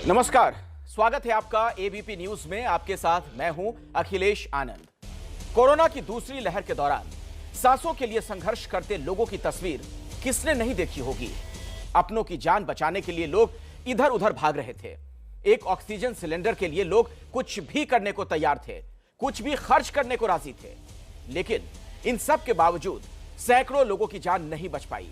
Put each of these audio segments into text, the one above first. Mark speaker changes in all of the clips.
Speaker 1: नमस्कार, स्वागत है आपका एबीपी न्यूज में। आपके साथ मैं हूं अखिलेश आनंद। कोरोना की दूसरी लहर के दौरान सांसों के लिए संघर्ष करते लोगों की तस्वीर किसने नहीं देखी होगी। अपनों की जान बचाने के लिए लोग इधर उधर भाग रहे थे। एक ऑक्सीजन सिलेंडर के लिए लोग कुछ भी करने को तैयार थे, कुछ भी खर्च करने को राजी थे। लेकिन इन सब के बावजूद सैकड़ों लोगों की जान नहीं बच पाई।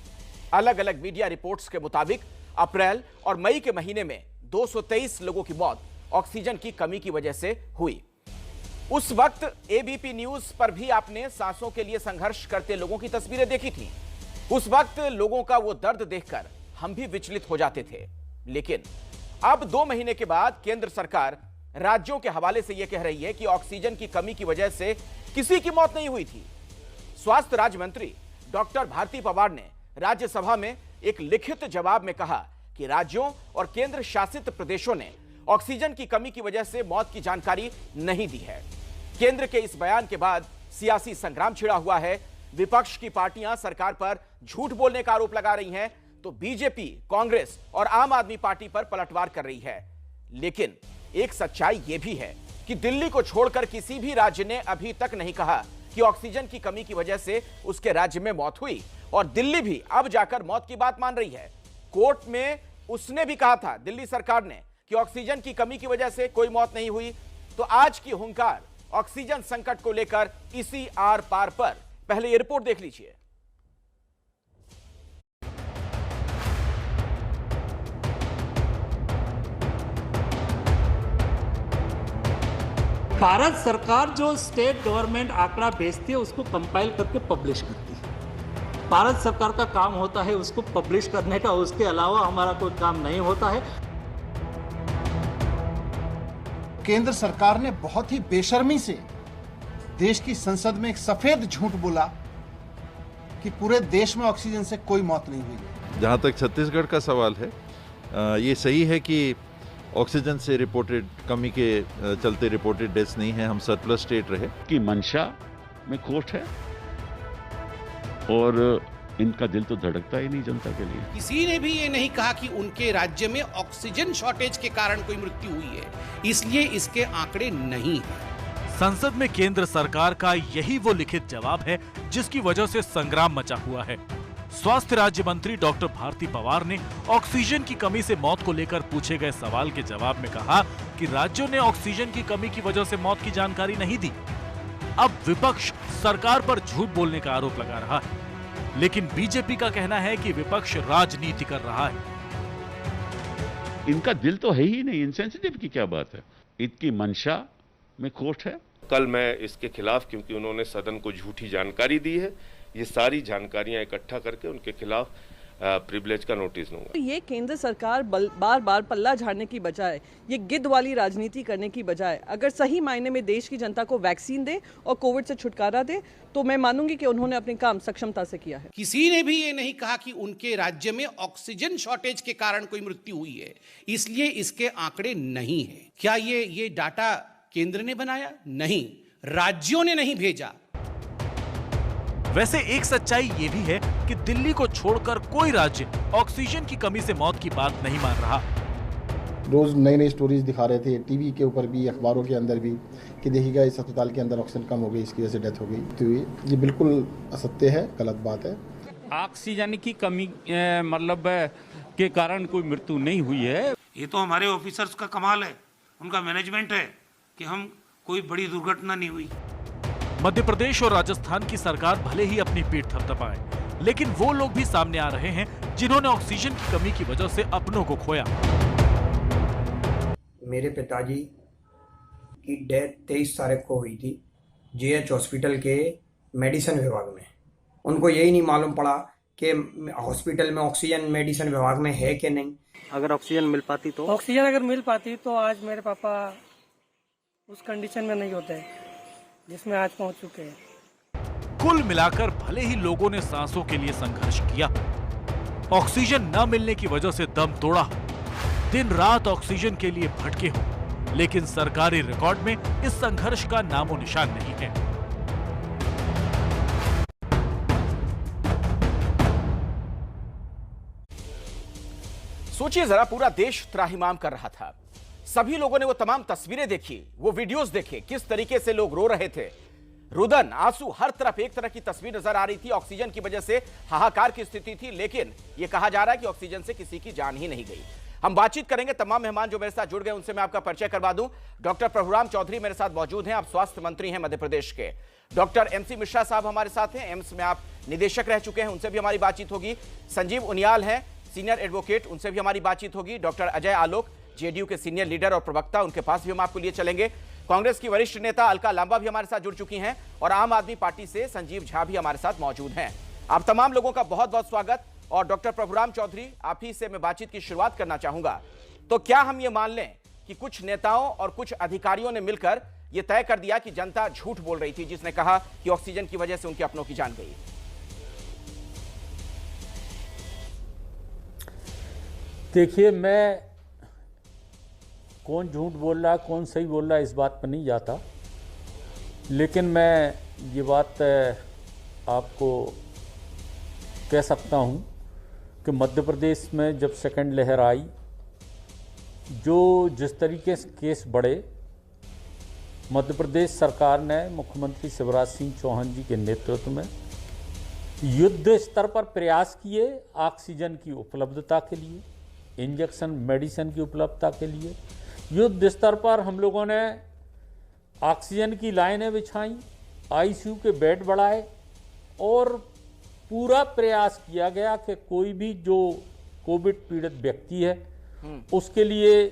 Speaker 1: अलग अलग मीडिया रिपोर्ट्स के मुताबिक अप्रैल और मई के महीने में 223 लोगों की मौत ऑक्सीजन की कमी की वजह से हुई। उस वक्त एबीपी न्यूज पर भी आपने सांसों के लिए संघर्ष करते लोगों की तस्वीरें देखी थी। उस वक्त लोगों का वो दर्द देखकर हम भी विचलित हो जाते थे। लेकिन अब 2 महीने के बाद केंद्र सरकार राज्यों के हवाले से यह कह रही है कि ऑक्सीजन की कमी की वजह से किसी की मौत नहीं हुई थी। स्वास्थ्य राज्य मंत्री डॉक्टर भारती पवार ने राज्यसभा में एक लिखित जवाब में कहा कि राज्यों और केंद्र शासित प्रदेशों ने ऑक्सीजन की कमी की वजह से मौत की जानकारी नहीं दी है। केंद्र के इस बयान के बाद सियासी संग्राम छिड़ा हुआ है। विपक्ष की पार्टियां सरकार पर झूठ बोलने का आरोप लगा रही हैं, तो बीजेपी, कांग्रेस और आम आदमी पार्टी पर पलटवार कर रही है। लेकिन एक सच्चाई यह भी है कि दिल्ली को छोड़कर किसी भी राज्य ने अभी तक नहीं कहा कि ऑक्सीजन की कमी की वजह से उसके राज्य में मौत हुई, और दिल्ली भी अब जाकर मौत की बात मान रही है। कोर्ट में उसने भी कहा था, दिल्ली सरकार ने, कि ऑक्सीजन की कमी की वजह से कोई मौत नहीं हुई। तो आज की हुंकार ऑक्सीजन संकट को लेकर इसी आर पार पर। पहले ये रिपोर्ट देख लीजिए।
Speaker 2: भारत सरकार जो स्टेट गवर्नमेंट आंकड़ा भेजती है उसको कंपाइल करके पब्लिश करती है। भारत सरकार का काम होता है उसको पब्लिश करने का, उसके अलावा हमारा कोई काम नहीं होता है।
Speaker 3: केंद्र सरकार ने बहुत ही बेशर्मी से देश की संसद में एक सफेद झूठ बोला कि पूरे देश में ऑक्सीजन से कोई मौत नहीं हुई।
Speaker 4: जहाँ तक छत्तीसगढ़ का सवाल है, ये सही है कि ऑक्सीजन से रिपोर्टेड कमी के चलते रिपोर्टेड डेथ्स नहीं है। हम सरप्लस स्टेट रहे
Speaker 5: की मंशा में खोट है और इनका दिल तो धड़कता ही नहीं जनता के लिए।
Speaker 6: किसी ने भी ये नहीं कहा कि उनके राज्य में ऑक्सीजन शॉर्टेज के कारण कोई मृत्यु हुई है, इसलिए इसके आंकड़े नहीं हैं।
Speaker 7: संसद में केंद्र सरकार का यही वो लिखित जवाब है जिसकी वजह से संग्राम मचा हुआ है। स्वास्थ्य राज्य मंत्री डॉक्टर भारती पवार ने ऑक्सीजन की कमी से मौत को लेकर पूछे गए सवाल के जवाब में कहा कि राज्यों ने ऑक्सीजन की कमी की वजह से मौत की जानकारी नहीं दी। अब विपक्ष सरकार पर झूठ बोलने का आरोप लगा रहा है, लेकिन बीजेपी का कहना है कि विपक्ष राजनीति कर रहा है।
Speaker 5: इनका दिल तो है ही नहीं, इनसेंसिटिव की क्या बात है। इनकी मंशा में खोट है।
Speaker 8: कल मैं इसके खिलाफ, क्योंकि उन्होंने सदन को झूठी जानकारी दी है, ये सारी जानकारियां इकट्ठा करके उनके खिलाफ प्रिविलेज का नोटिस दूंगा।
Speaker 9: ये केंद्र सरकार बार बार पल्ला झाड़ने की बजाय, ये गिद्ध वाली राजनीति करने की बजाय अगर सही मायने में देश की जनता को वैक्सीन दे और कोविड से छुटकारा दे, तो मैं मानूंगी कि उन्होंने अपने काम सक्षमता से किया है।
Speaker 6: किसी ने भी ये नहीं कहा कि उनके राज्य में ऑक्सीजन शॉर्टेज के कारण कोई मृत्यु हुई है, इसलिए इसके आंकड़े नहीं है। क्या ये डाटा केंद्र ने बनाया? नहीं, राज्यों ने नहीं भेजा।
Speaker 7: वैसे एक सच्चाई ये भी है कि दिल्ली को छोड़कर कोई राज्य ऑक्सीजन की कमी से मौत की बात नहीं मान रहा।
Speaker 3: रोज नई नई स्टोरीज दिखा रहे थे, टीवी के ऊपर भी, अखबारों के अंदर भी, कि देखिएगा इस अस्पताल के अंदर ऑक्सीजन कम हो गई, इसकी वजह से डेथ हो गई। तो ये बिल्कुल असत्य है, गलत बात है।
Speaker 10: ऑक्सीजन की कमी मतलब के कारण कोई मृत्यु नहीं हुई है।
Speaker 11: ये तो हमारे ऑफिसर्स का कमाल है, उनका मैनेजमेंट है कि हम कोई बड़ी दुर्घटना नहीं हुई।
Speaker 7: मध्य प्रदेश और राजस्थान की सरकार भले ही अपनी पीठ थपथपाए, लेकिन वो लोग भी सामने आ रहे हैं जिन्होंने ऑक्सीजन की कमी की वजह से अपनों को खोया।
Speaker 12: मेरे पिताजी की डेथ 23 तारीख को हुई थी जीएच हॉस्पिटल के मेडिसिन विभाग में। उनको यही नहीं मालूम पड़ा कि हॉस्पिटल में ऑक्सीजन मेडिसिन विभाग में है कि नहीं।
Speaker 9: अगर ऑक्सीजन मिल पाती तो आज मेरे पापा उस कंडीशन में नहीं होते जिसमें आज पहुंच चुके हैं।
Speaker 7: कुल मिलाकर भले ही लोगों ने सांसों के लिए संघर्ष किया, ऑक्सीजन न मिलने की वजह से दम तोड़ा, दिन रात ऑक्सीजन के लिए भटके हो, लेकिन सरकारी रिकॉर्ड में इस संघर्ष का नामो निशान नहीं है।
Speaker 1: सोचिए जरा, पूरा देश त्राहिमाम कर रहा था। सभी लोगों ने वो तमाम तस्वीरें देखी, वो वीडियोस देखे, किस तरीके से लोग रो रहे थे। रुदन, आंसू, हर तरफ एक तरह की तस्वीर नजर आ रही थी। ऑक्सीजन की वजह से हाहाकार की स्थिति थी, लेकिन यह कहा जा रहा है कि ऑक्सीजन से किसी की जान ही नहीं गई। हम बातचीत करेंगे, तमाम मेहमान जो मेरे साथ जुड़ गए उनसे मैं आपका परिचय करवा दूं। डॉक्टर प्रभुराम चौधरी मेरे साथ मौजूद हैं, आप स्वास्थ्य मंत्री हैं मध्य प्रदेश के। डॉक्टर एमसी मिश्रा साहब हमारे साथ हैं, एम्स में आप निदेशक रह चुके हैं, उनसे भी हमारी बातचीत होगी। संजीव उनियाल हैं, सीनियर एडवोकेट, उनसे भी हमारी बातचीत होगी। डॉक्टर अजय आलोक, जेडीयू के सीनियर लीडर और प्रवक्ता, उनके पास भी हम आपको लिए चलेंगे। कांग्रेस की वरिष्ठ नेता अलका लांबा भी हमारे साथ जुड़ चुकी हैं और आम आदमी पार्टी से संजीव झा भी हमारे साथ मौजूद हैं। आप तमाम लोगों का बहुत बहुत स्वागत। और डॉक्टर प्रभुराम चौधरी, आप ही से मैं बातचीत की शुरुआत करना चाहूंगा। तो क्या हम ये मान लें कि कुछ नेताओं और कुछ अधिकारियों ने मिलकर यह तय कर दिया कि जनता झूठ बोल रही थी, जिसने कहा कि ऑक्सीजन की वजह से उनके अपनों की जान गई?
Speaker 10: देखिए, मैं कौन झूठ बोल रहा है कौन सही बोल रहा है इस बात पर नहीं जाता, लेकिन मैं ये बात आपको कह सकता हूँ कि मध्य प्रदेश में जब सेकंड लहर आई, जो जिस तरीके से केस बढ़े, मध्य प्रदेश सरकार ने मुख्यमंत्री शिवराज सिंह चौहान जी के नेतृत्व में युद्ध स्तर पर प्रयास किए ऑक्सीजन की उपलब्धता के लिए, इंजेक्शन मेडिसिन की उपलब्धता के लिए। युद्ध स्तर पर हम लोगों ने ऑक्सीजन की लाइनें बिछाई, आईसीयू के बेड बढ़ाए और पूरा प्रयास किया गया कि कोई भी जो कोविड पीड़ित व्यक्ति है उसके लिए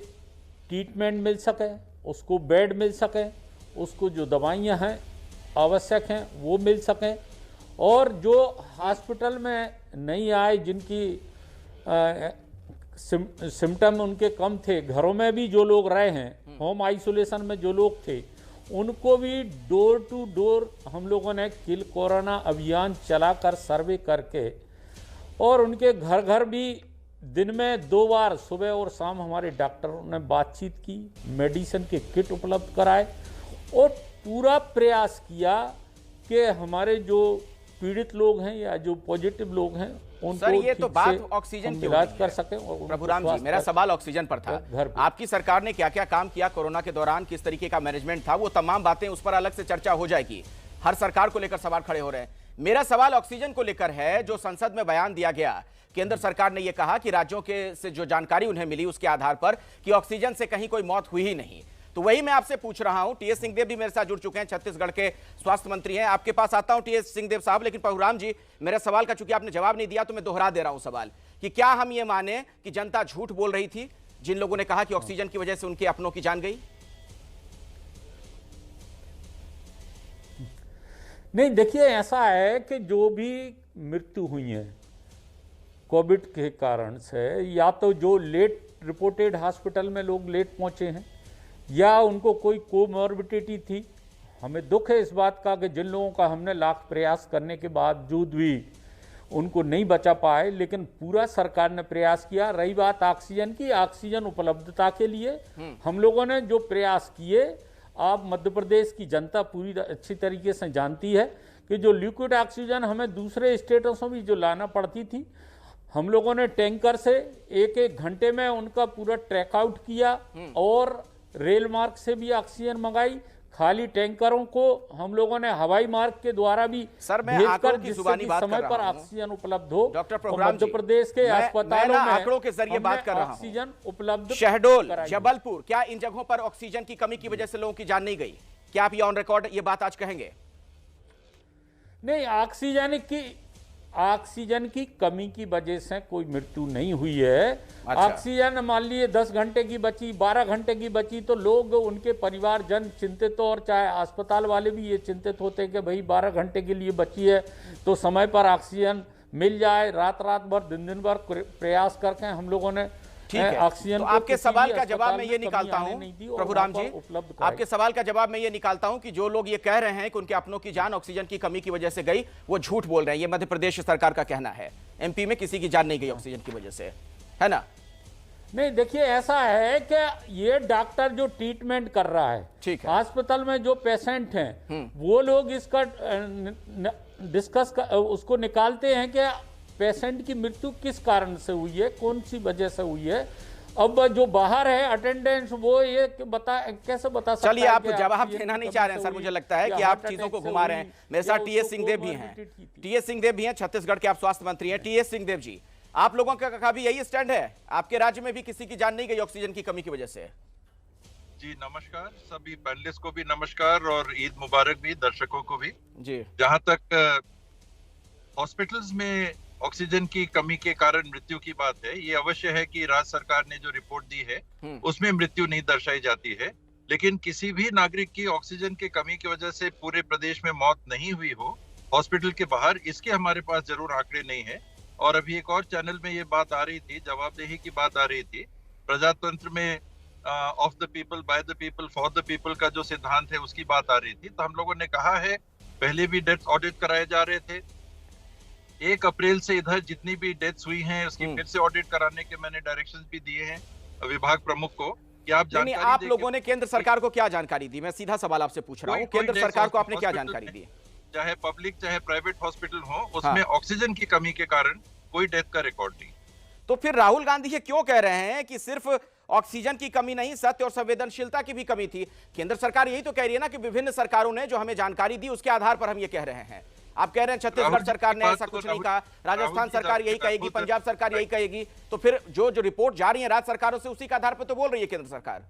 Speaker 10: ट्रीटमेंट मिल सके, उसको बेड मिल सके, उसको जो दवाइयां हैं आवश्यक हैं वो मिल सकें, और जो हॉस्पिटल में नहीं आए, जिनकी सिम्टम उनके कम थे, घरों में भी जो लोग रहे हैं, होम आइसोलेशन में जो लोग थे, उनको भी डोर टू डोर हम लोगों ने किल कोरोना अभियान चलाकर सर्वे करके और उनके घर घर भी दिन में 2 बार सुबह और शाम हमारे डॉक्टरों ने बातचीत की, मेडिसिन के किट उपलब्ध कराए और पूरा प्रयास किया कि हमारे जो पीड़ित लोग हैं या जो पॉजिटिव लोग हैं उनको
Speaker 1: सर, ये तो बात ऑक्सीजन की
Speaker 10: इलाज कर सकें।
Speaker 1: प्रभुराम जी, मेरा सवाल ऑक्सीजन पर था। आपकी सरकार ने क्या क्या काम किया कोरोना के दौरान, किस तरीके का मैनेजमेंट था, वो तमाम बातें उस पर अलग से चर्चा हो जाएगी। हर सरकार को लेकर सवाल खड़े हो रहे हैं। मेरा सवाल ऑक्सीजन को लेकर है। जो संसद में बयान दिया गया, केंद्र सरकार ने यह कहा कि राज्यों के से जो जानकारी उन्हें मिली उसके आधार पर कि ऑक्सीजन से कहीं कोई मौत हुई ही नहीं। तो वही मैं आपसे पूछ रहा हूं। टीएस सिंहदेव भी मेरे साथ जुड़ चुके हैं, छत्तीसगढ़ के स्वास्थ्य मंत्री हैं। आपके पास आता हूं टीएस सिंहदेव साहब, लेकिन प्रभुराम जी, मेरे सवाल का चूंकि आपने जवाब नहीं दिया तो मैं दोहरा दे रहा हूं सवाल कि क्या हम ये माने कि जनता झूठ बोल रही थी जिन लोगों ने कहा कि ऑक्सीजन की वजह से उनके अपनों की जान गई?
Speaker 10: नहीं, देखिए, ऐसा है कि जो भी मृत्यु हुई है कोविड के कारण से, या तो जो लेट रिपोर्टेड हॉस्पिटल में लोग लेट पहुंचे हैं या उनको कोई कोमॉर्बिडिटी थी। हमें दुख है इस बात का कि जिन लोगों का हमने लाख प्रयास करने के बावजूद भी उनको नहीं बचा पाए, लेकिन पूरा सरकार ने प्रयास किया। रही बात ऑक्सीजन की, ऑक्सीजन उपलब्धता के लिए हम लोगों ने जो प्रयास किए, आप मध्य प्रदेश की जनता पूरी अच्छी तरीके से जानती है कि जो लिक्विड ऑक्सीजन हमें दूसरे स्टेटों से भी जो लाना पड़ती थी, हम लोगों ने टैंकर से 1-1 घंटे में उनका पूरा ट्रैक आउट किया और रेल मार्ग से भी ऑक्सीजन मंगाई। खाली टैंकरों को हम लोगों ने हवाई मार्ग के द्वारा भी भेजकर जिससे समय पर ऑक्सीजन उपलब्ध हो।
Speaker 1: डॉक्टर प्रभुराम
Speaker 10: मध्य प्रदेश के अस्पतालों में
Speaker 1: आंकड़ों के जरिए बात कर रहा हूं।
Speaker 10: ऑक्सीजन उपलब्ध,
Speaker 1: शहडोल, जबलपुर, क्या इन जगहों पर ऑक्सीजन की कमी की वजह से लोगों की जान नहीं गई? क्या आप ये ऑन रिकॉर्ड ये बात आज कहेंगे?
Speaker 10: नहीं, ऑक्सीजन की कमी की वजह से कोई मृत्यु नहीं हुई है। अच्छा। ऑक्सीजन मान लिए 10 घंटे की बची, 12 घंटे की बची, तो लोग, उनके परिवारजन चिंतित, और चाहे अस्पताल वाले भी ये चिंतित होते हैं कि भाई 12 घंटे के लिए बची है तो समय पर ऑक्सीजन मिल जाए। रात भर दिन भर प्रयास करके हम लोगों ने ऑक्सीजन।
Speaker 1: तो आपके सवाल का जवाब मैं ये निकालता हूं प्रभुराम जी, आपके सवाल का जवाब मैं ये निकालता हूं कि जो लोग ये कह रहे हैं कि उनके अपनों की जान ऑक्सीजन की कमी की वजह से गई, वो झूठ बोल रहे हैं। ये मध्य प्रदेश सरकार का कहना है। एमपी में किसी की जान नहीं गई ऑक्सीजन की वजह से, है ना?
Speaker 10: नहीं, देखिए, ऐसा है कि ये डॉक्टर जो ट्रीटमेंट कर रहा है, ठीक है, अस्पताल में जो पेशेंट हैं वो लोग इसका डिस्कस उसको निकालते हैं कि पेशेंट की मृत्यु किस कारण से हुई है, कौन सी वजह से हुई है। अब जो बाहर है अटेंडेंस वो ये कैसे बता सकता है?
Speaker 1: चलिए, आप जवाब देना नहीं चाह रहे हैं सर, मुझे लगता है कि आप चीजों को घुमा रहे हैं। मेरे साथ टीएस सिंहदेव भी हैं। टीएस सिंहदेव भी हैं, छत्तीसगढ़ के आप स्वास्थ्य मंत्री हैं। टीएस सिंहदेव जी, आप लोगों का भी यही स्टैंड है? आपके राज्य में भी किसी की जान नहीं गई ऑक्सीजन की कमी की वजह से?
Speaker 4: जी नमस्कार, सभी पैनलिस्ट को भी नमस्कार और ईद मुबारक भी दर्शकों को भी।
Speaker 1: जी,
Speaker 4: जहां तक हॉस्पिटल्स में ऑक्सीजन की कमी के कारण मृत्यु की बात है, ये अवश्य है कि राज्य सरकार ने जो रिपोर्ट दी है उसमें मृत्यु नहीं दर्शाई जाती है, लेकिन किसी भी नागरिक की ऑक्सीजन की कमी की वजह से पूरे प्रदेश में मौत नहीं हुई हो हॉस्पिटल के बाहर, इसके हमारे पास जरूर आंकड़े नहीं है। और अभी एक और चैनल में ये बात आ रही थी, जवाबदेही की बात आ रही थी, प्रजातंत्र में of the people, by the people, for the people का जो सिद्धांत है उसकी बात आ रही थी। तो हम लोगों ने कहा है, पहले भी डेथ ऑडिट कराए जा रहे थे, 1 अप्रैल से इधर जितनी भी डेथ्स हुई हैं उसकी फिर से ऑडिट कराने के मैंने डायरेक्शंस भी दिए हैं विभाग प्रमुख को कि आप जानकारी
Speaker 1: नहीं, आप लोगों ने केंद्र सरकार को क्या जानकारी दी? मैं सीधा सवाल आपसे पूछ रहा हूँ, केंद्र सरकार को आपने क्या जानकारी दी?
Speaker 4: चाहे पब्लिक चाहे प्राइवेट हॉस्पिटल हो, उसमें ऑक्सीजन की कमी के कारण कोई डेथ का रिकॉर्ड नहीं।
Speaker 1: तो फिर राहुल गांधी ये क्यों कह रहे हैं कि सिर्फ ऑक्सीजन की कमी नहीं, सत्य और संवेदनशीलता की भी कमी थी? केंद्र सरकार यही तो कह रही है ना कि विभिन्न सरकारों ने जो हमें जानकारी दी उसके आधार पर हम ये कह रहे हैं। आप कह रहे हैं छत्तीसगढ़ सरकार ने ऐसा कुछ नहीं कहा, राजस्थान सरकार यही कहेगी, पंजाब सरकार यही कहेगी, तो फिर जो रिपोर्ट जा रही है राज्य सरकारों से उसी के आधार पर तो बोल रही है केंद्र सरकार।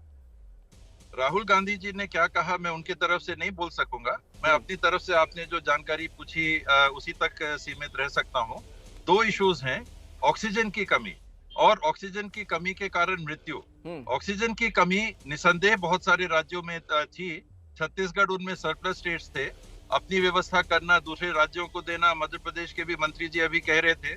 Speaker 4: राहुल गांधी जी ने क्या कहा मैं उनकी तरफ से नहीं बोल सकूंगा, मैं अपनी तरफ से आपने जो जानकारी पूछी उसी तक सीमित रह सकता हूं। 2 इश्यूज हैं, ऑक्सीजन की कमी और ऑक्सीजन की कमी के कारण मृत्यु। ऑक्सीजन की कमी निसंदेह बहुत सारे राज्यों में थी, छत्तीसगढ़ उनमें सरप्लस स्टेट्स थे, अपनी व्यवस्था करना, दूसरे राज्यों को देना। मध्य प्रदेश के भी मंत्री जी अभी कह रहे थे,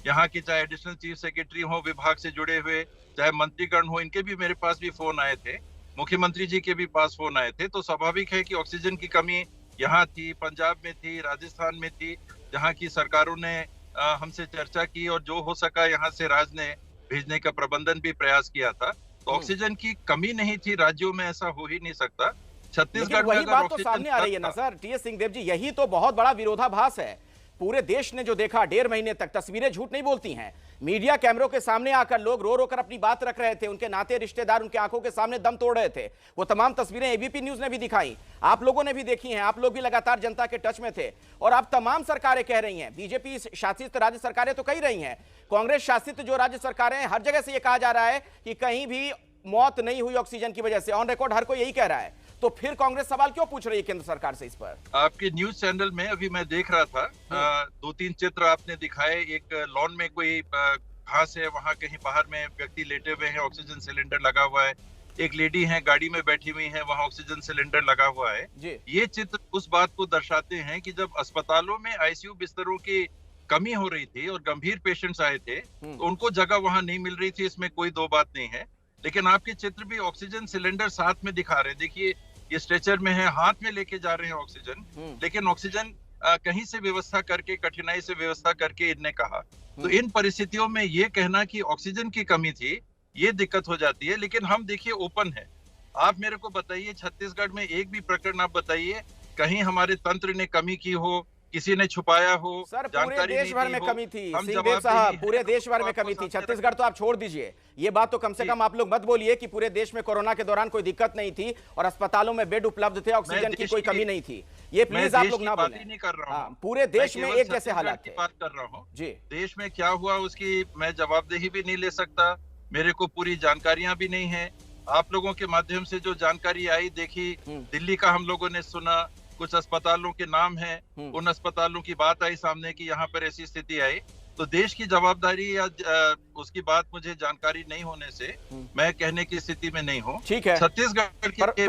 Speaker 4: यहाँ की चाहे एडिशनल चीफ सेक्रेटरी हो, विभाग से जुड़े हुए चाहे मंत्रीगण हो, इनके भी मेरे पास भी फोन आए थे, मुख्यमंत्री जी के भी पास फोन आए थे। तो स्वाभाविक है कि ऑक्सीजन की कमी यहाँ थी, पंजाब में थी, राजस्थान में थी, जहाँ की सरकारों ने हमसे चर्चा की और जो हो सका यहाँ से राज्य ने भेजने का प्रबंधन भी प्रयास किया था। तो ऑक्सीजन की कमी नहीं थी राज्यों में, ऐसा हो ही नहीं सकता। छत्तीसगढ़
Speaker 1: वही बात तो सामने आ रही है ना सर टीएस सिंहदेव जी, यही तो बहुत बड़ा विरोधाभास है। पूरे देश ने जो देखा 1.5 महीने तक, तस्वीरें झूठ नहीं बोलती हैं। मीडिया कैमरों के सामने आकर लोग रो रो कर अपनी बात रख रहे थे, उनके नाते रिश्तेदार उनके आंखों के सामने दम तोड़ रहे थे। वो तमाम तस्वीरें एबीपी न्यूज ने भी दिखाई, आप लोगों ने भी देखी हैं, आप लोग भी लगातार जनता के टच में थे। और अब तमाम सरकारें कह रही हैं, बीजेपी शासित राज्य सरकारें तो कह रही हैं, कांग्रेस शासित जो राज्य सरकारें हैं, हर जगह से ये कहा जा रहा है कि कहीं भी मौत नहीं हुई ऑक्सीजन की वजह से, ऑन रिकॉर्ड हर कोई यही कह रहा है। तो फिर कांग्रेस सवाल क्यों पूछ रही है केंद्र सरकार से इस पर?
Speaker 4: आपके न्यूज चैनल में अभी मैं देख रहा था, 2-3 चित्र आपने दिखाए। एक लॉन में कोई घास है, वहां कहीं बाहर में व्यक्ति लेटे हुए हैं, ऑक्सीजन सिलेंडर लगा हुआ है। एक लेडी है गाड़ी में बैठी हुई है, वहां ऑक्सीजन सिलेंडर लगा हुआ है। ये चित्र उस बात को दर्शाते हैं कि जब अस्पतालों में आईसीयू बिस्तरों की कमी हो रही थी और गंभीर पेशेंट्स आए थे तो उनको जगह वहां नहीं मिल रही थी, इसमें कोई 2 बात नहीं है। लेकिन आपके चित्र भी ऑक्सीजन सिलेंडर साथ में दिखा रहे हैं। देखिए ये स्ट्रेचर में है, हाथ में लेके जा रहे हैं ऑक्सीजन, लेकिन ऑक्सीजन कहीं से व्यवस्था करके, कठिनाई से व्यवस्था करके इनने कहा। तो इन परिस्थितियों में ये कहना कि ऑक्सीजन की कमी थी, ये दिक्कत हो जाती है। लेकिन हम देखिए ओपन है, आप मेरे को बताइए छत्तीसगढ़ में एक भी प्रकरण आप बताइए कहीं हमारे तंत्र ने कमी की हो, किसी ने छुपाया हो।
Speaker 1: सर पूरे देश भर में कमी थी सिंहदेव साहब, पूरे देश भर में कमी थी। छत्तीसगढ़ तो आप छोड़ दीजिए, ये बात तो कम से कम आप लोग मत बोलिए कि पूरे देश में कोरोना के दौरान कोई दिक्कत नहीं थी और अस्पतालों में बेड उपलब्ध थे, ऑक्सीजन की कोई कमी नहीं थी। ये प्लीज आप लोग ना बोलें।
Speaker 4: नहीं कर रहा हूं,
Speaker 1: पूरे देश में एक जैसे हालात थे।
Speaker 4: बात कर रहा हूँ
Speaker 1: जी,
Speaker 4: देश में क्या हुआ उसकी मैं जवाबदेही भी नहीं ले सकता, मेरे को पूरी जानकारियां भी नहीं है। आप लोगों के माध्यम से जो जानकारी आई देखी, दिल्ली का हम लोगों ने सुना, कुछ अस्पतालों के नाम हैं, उन अस्पतालों की बात आई सामने कि यहाँ पर ऐसी स्थिति आई। तो देश की जवाबदारी या उसकी बात मुझे जानकारी नहीं होने से मैं कहने की स्थिति में नहीं हूँ।
Speaker 1: ठीक है,
Speaker 4: छत्तीसगढ़ के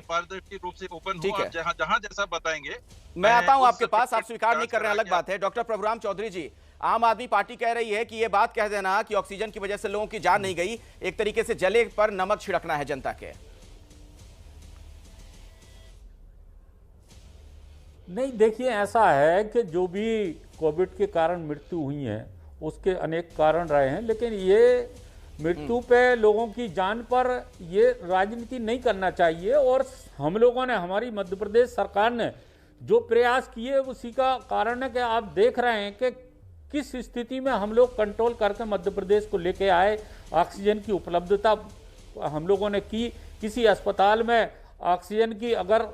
Speaker 4: पारदर्शी रूप से ओपन हूँ, जहाँ जैसा बताएंगे
Speaker 1: मैं आता हूँ आपके पास। आप स्वीकार नहीं कर रहे हैं अलग बात है। डॉक्टर प्रभुराम चौधरी जी, आम आदमी पार्टी कह रही है कि ये बात कह देना कि ऑक्सीजन की वजह से लोगों की जान नहीं गई, एक तरीके से जले पर नमक छिड़कना है जनता के।
Speaker 10: नहीं, देखिए ऐसा है कि जो भी कोविड के कारण मृत्यु हुई है उसके अनेक कारण रहे हैं, लेकिन ये मृत्यु पे लोगों की जान पर ये राजनीति नहीं करना चाहिए। और हम लोगों ने, हमारी मध्य प्रदेश सरकार ने जो प्रयास किए उसी का कारण है कि आप देख रहे हैं कि किस स्थिति में हम लोग कंट्रोल करके मध्य प्रदेश को लेके आए। ऑक्सीजन की उपलब्धता हम लोगों ने की। किसी अस्पताल में ऑक्सीजन की अगर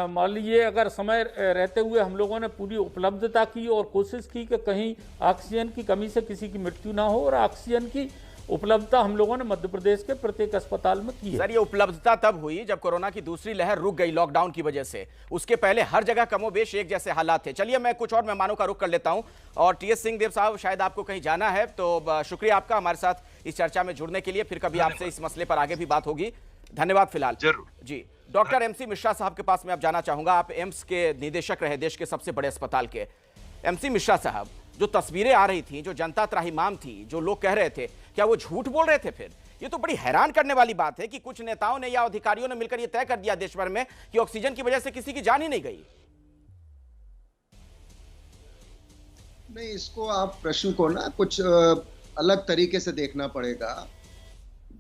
Speaker 10: मान लीजिए अगर समय रहते हुए हम लोगों ने पूरी उपलब्धता की और कोशिश की कि कहीं ऑक्सीजन की कमी से किसी की मृत्यु ना हो, और ऑक्सीजन की उपलब्धता हम लोगों ने मध्य प्रदेश के प्रत्येक अस्पताल में की है।
Speaker 1: सर, ये उपलब्धता तब हुई जब कोरोना की दूसरी लहर रुक गई लॉकडाउन की वजह से। उसके पहले हर जगह कमोबेश एक जैसे हालात थे। चलिए मैं कुछ और मेहमानों का रुख कर लेता हूं। और टीएस सिंहदेव साहब, शायद आपको कहीं जाना है, तो शुक्रिया आपका हमारे साथ इस चर्चा में जुड़ने के लिए। फिर कभी आपसे इस मसले पर आगे भी बात होगी। धन्यवाद फिलहाल।
Speaker 4: जरूर
Speaker 1: जी। डॉक्टर एमसी मिश्रा साहब के पास मैं अब जाना चाहूंगा। आप एम्स के निदेशक रहे, देश के सबसे बड़े अस्पताल के। एमसी मिश्रा साहब, जो तस्वीरें आ रही थी, जो जनता त्राहिमाम थी, जो लोग कह रहे थे, क्या वो झूठ बोल रहे थे? फिर ये तो बड़ी हैरान करने वाली बात है कि कुछ नेताओं ने या अधिकारियों ने मिलकर यह तय कर दिया देश भर में कि ऑक्सीजन की वजह से किसी की जान ही नहीं गई।
Speaker 13: नहीं, इसको आप प्रश्न को ना कुछ अलग तरीके से देखना पड़ेगा।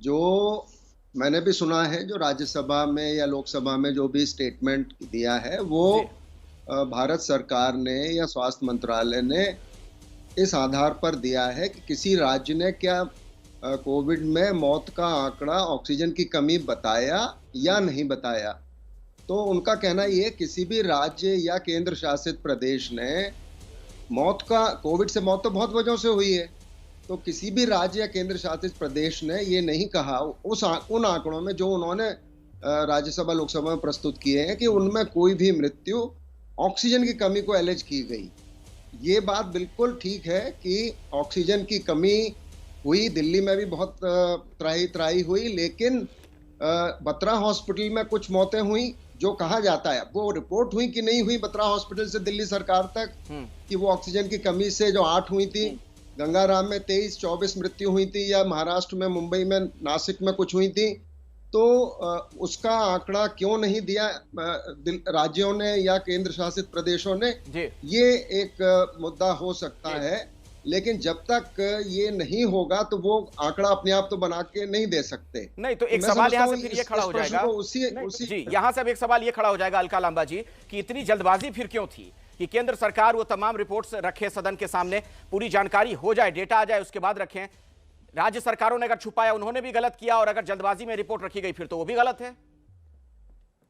Speaker 13: जो मैंने भी सुना है, जो राज्यसभा में या लोकसभा में जो भी स्टेटमेंट दिया है, वो भारत सरकार ने या स्वास्थ्य मंत्रालय ने इस आधार पर दिया है कि किसी राज्य ने क्या कोविड में मौत का आंकड़ा ऑक्सीजन की कमी बताया या नहीं बताया। तो उनका कहना ये, किसी भी राज्य या केंद्र शासित प्रदेश ने कोविड से मौत तो बहुत वजहों से हुई है, तो किसी भी राज्य या केंद्र शासित प्रदेश ने ये नहीं कहा उन आंकड़ों में जो उन्होंने राज्यसभा लोकसभा में प्रस्तुत किए हैं कि उनमें कोई भी मृत्यु ऑक्सीजन की कमी को एलिज की गई। ये बात बिल्कुल ठीक है कि ऑक्सीजन की कमी हुई, दिल्ली में भी बहुत त्राही हुई, लेकिन बत्रा हॉस्पिटल में कुछ मौतें हुई जो कहा जाता है। वो रिपोर्ट हुई कि नहीं हुई बत्रा हॉस्पिटल से दिल्ली सरकार तक कि वो ऑक्सीजन की कमी से जो 8 हुई थी, गंगाराम में 23-24 मृत्यु हुई थी, या महाराष्ट्र में, मुंबई में, नासिक में कुछ हुई थी, तो उसका आंकड़ा क्यों नहीं दिया राज्यों ने या केंद्र शासित प्रदेशों ने? ये एक मुद्दा हो सकता है, लेकिन जब तक ये नहीं होगा तो वो आंकड़ा अपने आप तो बना के नहीं दे सकते।
Speaker 1: नहीं तो एक सवाल यहाँ से फिर ये खड़ा हो जाएगा जी, यहाँ से अब एक सवाल ये खड़ा हो जाएगा अलका लांबा जी, कि इतनी जल्दबाजी फिर क्यों थी कि केंद्र सरकार वो तमाम रिपोर्ट्स रखे सदन के सामने, पूरी जानकारी हो जाए, डेटा आ जाए, उसके बाद रखें। राज्य सरकारों ने अगर छुपाया उन्होंने भी गलत किया, और अगर जल्दबाजी में रिपोर्ट रखी गई फिर तो वो भी गलत है।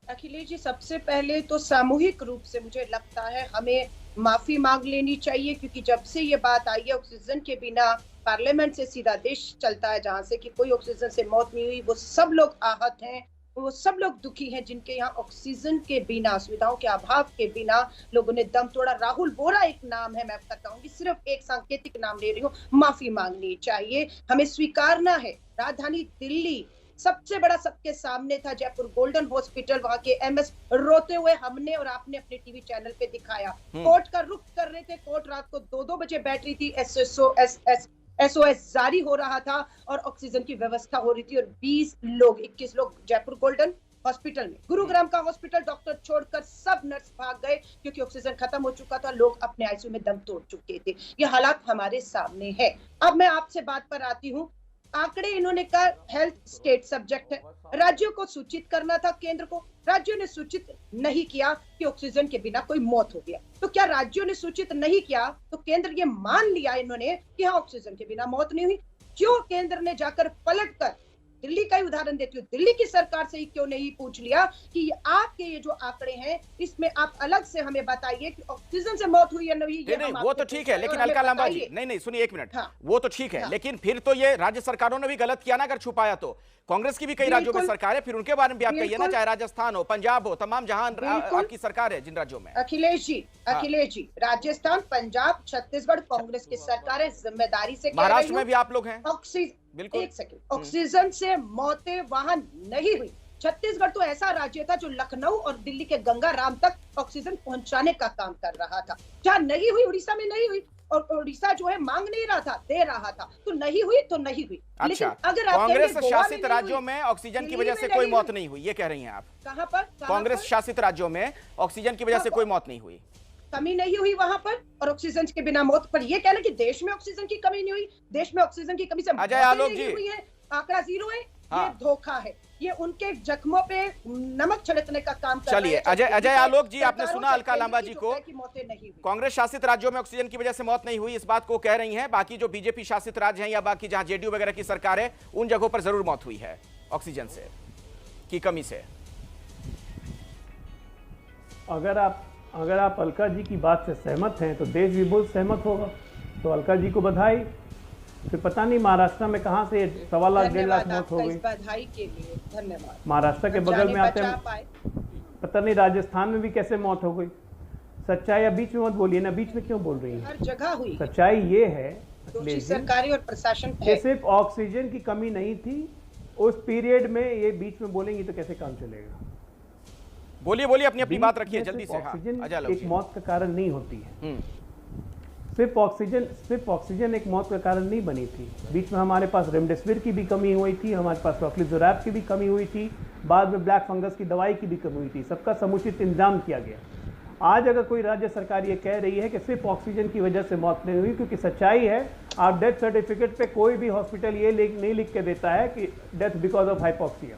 Speaker 14: अखिलेश जी, सबसे पहले तो सामूहिक रूप से मुझे लगता है हमें माफी मांग लेनी चाहिए, क्योंकि जब से ये बात आई है ऑक्सीजन के बिना पार्लियामेंट से सीधा देश चलता है, जहां से कि कोई ऑक्सीजन से मौत नहीं हुई, वो सब लोग आहत हैं, वो सब लोग दुखी हैं जिनके यहाँ ऑक्सीजन के बिना, सुविधाओं के अभाव के बिना लोगों ने दम तोड़ा। राहुल बोरा एक नाम है, मैं बताऊंगी, सिर्फ एक सांकेतिक नाम ले रही हूँ। माफी मांगनी चाहिए, हमें स्वीकारना है। राजधानी दिल्ली सबसे बड़ा सबके सामने था, जयपुर गोल्डन हॉस्पिटल, वहां के एमएस रोते हुए हमने और आपने अपने टीवी चैनल पे दिखाया। कोर्ट का रुख कर रहे थे, कोर्ट रात को 2-2 बजे बैठ रही थी, एसओएस जारी हो रहा था और ऑक्सीजन की व्यवस्था हो रही थी, और 21 लोग जयपुर गोल्डन हॉस्पिटल में, गुरुग्राम का हॉस्पिटल डॉक्टर छोड़कर सब नर्स भाग गए क्योंकि ऑक्सीजन खत्म हो चुका था, लोग अपने आईसीयू में दम तोड़ चुके थे। ये हालात हमारे सामने है। अब मैं आपसे बात पर आती हूँ। आंकड़े इन्होंने कहा हेल्थ स्टेट सब्जेक्ट है, राज्यों को सूचित करना था केंद्र को, राज्यों ने सूचित नहीं किया कि ऑक्सीजन के बिना कोई मौत हो गया। तो क्या राज्यों ने सूचित नहीं किया तो केंद्र ये मान लिया इन्होंने कि हाँ ऑक्सीजन के बिना मौत नहीं हुई? क्यों केंद्र ने जाकर पलटकर, दिल्ली का ही उदाहरण देती हूँ, दिल्ली की सरकार से ही क्यों नहीं पूछ लिया कि आपके ये जो आंकड़े हैं इसमें आप अलग से हमें बताइए कि ऑक्सीजन से मौत हुई या नहीं?
Speaker 1: नहीं, वो तो ठीक है, लेकिन अलका लांबा जी, नहीं सुनिए एक मिनट, वो तो ठीक है, लेकिन फिर तो ये राज्य सरकारों ने भी गलत किया ना, अगर छुपाया तो। कांग्रेस की भी कई राज्यों में सरकार है, फिर उनके बारे में भी आप कहिए ना, चाहे राजस्थान हो, पंजाब हो, तमाम जहां आपकी सरकार है जिन राज्यों में।
Speaker 14: अखिलेश जी, राजस्थान, पंजाब, छत्तीसगढ़ कांग्रेस की सरकार है, जिम्मेदारी से।
Speaker 1: महाराष्ट्र में भी आप लोग हैं।
Speaker 14: बिल्कुल, एक सेकंड, ऑक्सीजन से मौतें वहां नहीं हुई। छत्तीसगढ़ तो ऐसा राज्य था जो लखनऊ और दिल्ली के गंगाराम तक ऑक्सीजन पहुंचाने का काम कर रहा था। क्या नहीं हुई? उड़ीसा में नहीं हुई, और उड़ीसा जो है मांग नहीं रहा था, दे रहा था, तो नहीं हुई तो नहीं हुई।
Speaker 1: अच्छा, अगर कांग्रेस शासित राज्यों में ऑक्सीजन की वजह से कोई मौत नहीं हुई, ये कह रही हैं आप?
Speaker 14: कहां पर?
Speaker 1: कांग्रेस शासित राज्यों में ऑक्सीजन की वजह से कोई मौत नहीं हुई,
Speaker 14: कमी नहीं हुई वहां पर, और ऑक्सीजन के बिना मौत पर ये कहना कि देश में ऑक्सीजन की कमी नहीं हुई, देश में ऑक्सीजन की कमी से
Speaker 1: अजय आलोक जी
Speaker 14: हुई है, आंकड़ा 0 है, ये धोखा है। ये उनके जख्मों पे नमक छिड़कने का काम कर
Speaker 1: चलिए, अजय आलोक जी, आपने सुना अलका लांबा जी को। कांग्रेस शासित राज्यों में ऑक्सीजन की वजह से मौत नहीं हुई, इस बात को कह रही हैं। बाकी जो बीजेपी शासित राज्य हैं या बाकी जहां जेडीयू वगैरह की सरकार है, उन जगहों पर जरूर मौत हुई है ऑक्सीजन से की कमी से।
Speaker 15: अगर आप अलका जी की बात से सहमत हैं तो देश भी बहुत सहमत होगा। तो अलका जी को बधाई। फिर पता नहीं महाराष्ट्र में कहां से 1.25 लाख 1.5 लाख मौत हो गई।
Speaker 14: बधाई के लिए धन्यवाद।
Speaker 15: महाराष्ट्र के बगल में आते हैं, पता नहीं राजस्थान में भी कैसे मौत हो गई। सच्चाई या बीच में मत बोलिए ना, बीच में क्यों बोल रही है?
Speaker 14: हर जगह हुई।
Speaker 15: सच्चाई ये है
Speaker 14: सरकारी और प्रशासन
Speaker 15: कि सिर्फ ऑक्सीजन की कमी नहीं थी उस पीरियड में। ये बीच में बोलेंगी तो कैसे काम चलेगा?
Speaker 1: बोलिए अपनी बात रखिए जल्दी से।
Speaker 15: ऑक्सीजन एक मौत का कारण नहीं होती है। सिर्फ ऑक्सीजन एक मौत का कारण नहीं बनी थी। बीच में हमारे पास रेमडेसिविर की भी कमी हुई थी, हमारे पास टोक्लिज़ोरैब की भी कमी हुई थी, बाद में ब्लैक फंगस की दवाई की भी कमी हुई थी। सबका समुचित इंतजाम किया गया। आज अगर कोई राज्य सरकार ये कह रही है कि सिर्फ ऑक्सीजन की वजह से मौत नहीं हुई, क्योंकि सच्चाई है, आप डेथ सर्टिफिकेट पे कोई भी हॉस्पिटल ये नहीं लिख के देता है कि डेथ बिकॉज ऑफ हाइपोक्सिया।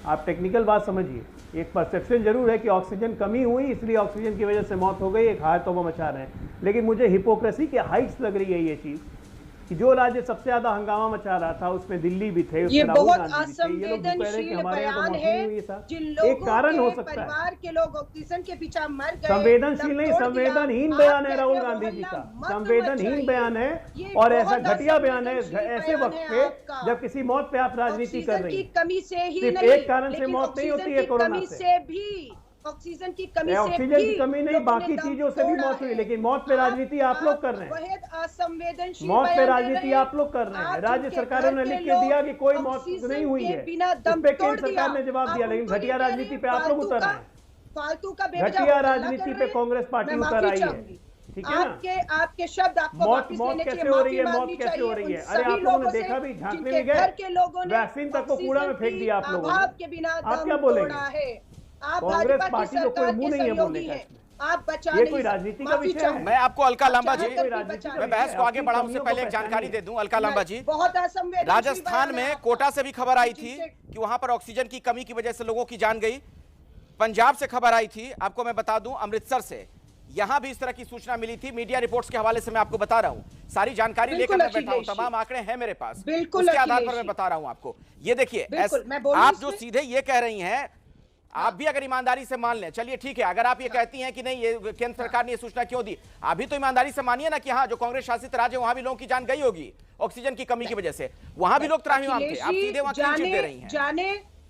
Speaker 15: आप टेक्निकल बात समझिए। एक परसेप्शन जरूर है कि ऑक्सीजन कमी हुई इसलिए ऑक्सीजन की वजह से मौत हो गई, एक हाय तौबा मचा रहे हैं। लेकिन मुझे हिपोक्रेसी के हाइट्स लग रही है ये चीज कि जो राज्य सबसे ज्यादा हंगामा मचा रहा था उसमें दिल्ली भी थे,
Speaker 14: ये बहुत असंवेदनशील बयान है। जिन लोगों
Speaker 15: एक कारण हो सकता है
Speaker 14: परिवार के लोग ऑक्सीजन के पीछे मर गए।
Speaker 15: संवेदनशील नहीं, संवेदनहीन बयान है राहुल गांधी जी का। संवेदनहीन बयान है और ऐसा घटिया बयान है ऐसे वक्त पे जब किसी मौत पे आप राजनीति कर रही है।
Speaker 14: कमी से ही
Speaker 15: सिर्फ एक कारण से मौत नहीं होती है कोरोना से
Speaker 14: भी, ऑक्सीजन की कमी से
Speaker 15: ऑक्सीजन की कमी नहीं, बाकी चीजों से भी मौत हुई। लेकिन मौत पे राजनीति आप लोग कर रहे हैं। मौत पे राजनीति आप लोग कर रहे हैं। राज्य सरकारों ने लिख के दिया कि कोई मौत नहीं हुई है, उस पे केंद्र सरकार ने जवाब दिया। लेकिन घटिया राजनीति पे आप लोग उतर रहे हैं।
Speaker 14: फालतू का
Speaker 15: घटिया राजनीति पे कांग्रेस पार्टी उतर आई है। ठीक है ना?
Speaker 14: आपके शब्द आपको
Speaker 15: मौत कैसे हो रही है? मौत कैसे हो रही है? अरे आप लोगों ने देखा भी, झांकने में गए, वैक्सीन तक को कूड़ा में फेंक दिया आप लोगों ने। आप क्या बोलेंगे? कांग्रेस पार्टी को कोई मुंह नहीं है बोलने का।
Speaker 14: आप
Speaker 15: ये कोई राजनीति का विषय है?
Speaker 1: मैं आपको अलका लांबा जी, मैं बहस को आगे बढ़ाने से पहले एक जानकारी दे दूं। अलका लांबा जी, राजस्थान में कोटा से भी खबर आई थी कि वहां पर ऑक्सीजन की कमी की वजह से लोगों की जान गई। पंजाब से खबर आई थी, आपको मैं बता दूं, अमृतसर से, यहां भी इस तरह की सूचना मिली थी। मीडिया रिपोर्ट्स के हवाले से मैं आपको बता रहा हूं, सारी जानकारी लेकर मैं बैठा हूं, तमाम आंकड़े हैं मेरे पास, उसके आधार पर मैं बता रहा हूं आपको। ये देखिए, आप जो सीधे ये कह रही हैं, आप भी अगर ईमानदारी से मान लें, चलिए ठीक है, अगर आप ये कहती हैं कि नहीं ये केंद्र सरकार ने ये सूचना क्यों दी, आप भी तो ईमानदारी से मानिए ना कि हाँ, जो कांग्रेस शासित राज्य है वहां भी लोगों की जान गई होगी ऑक्सीजन की कमी की वजह से। वहां भी लोग त्राहिमाम थे, आप सीधे वहां क्यों चिढ़ दे रही हैं?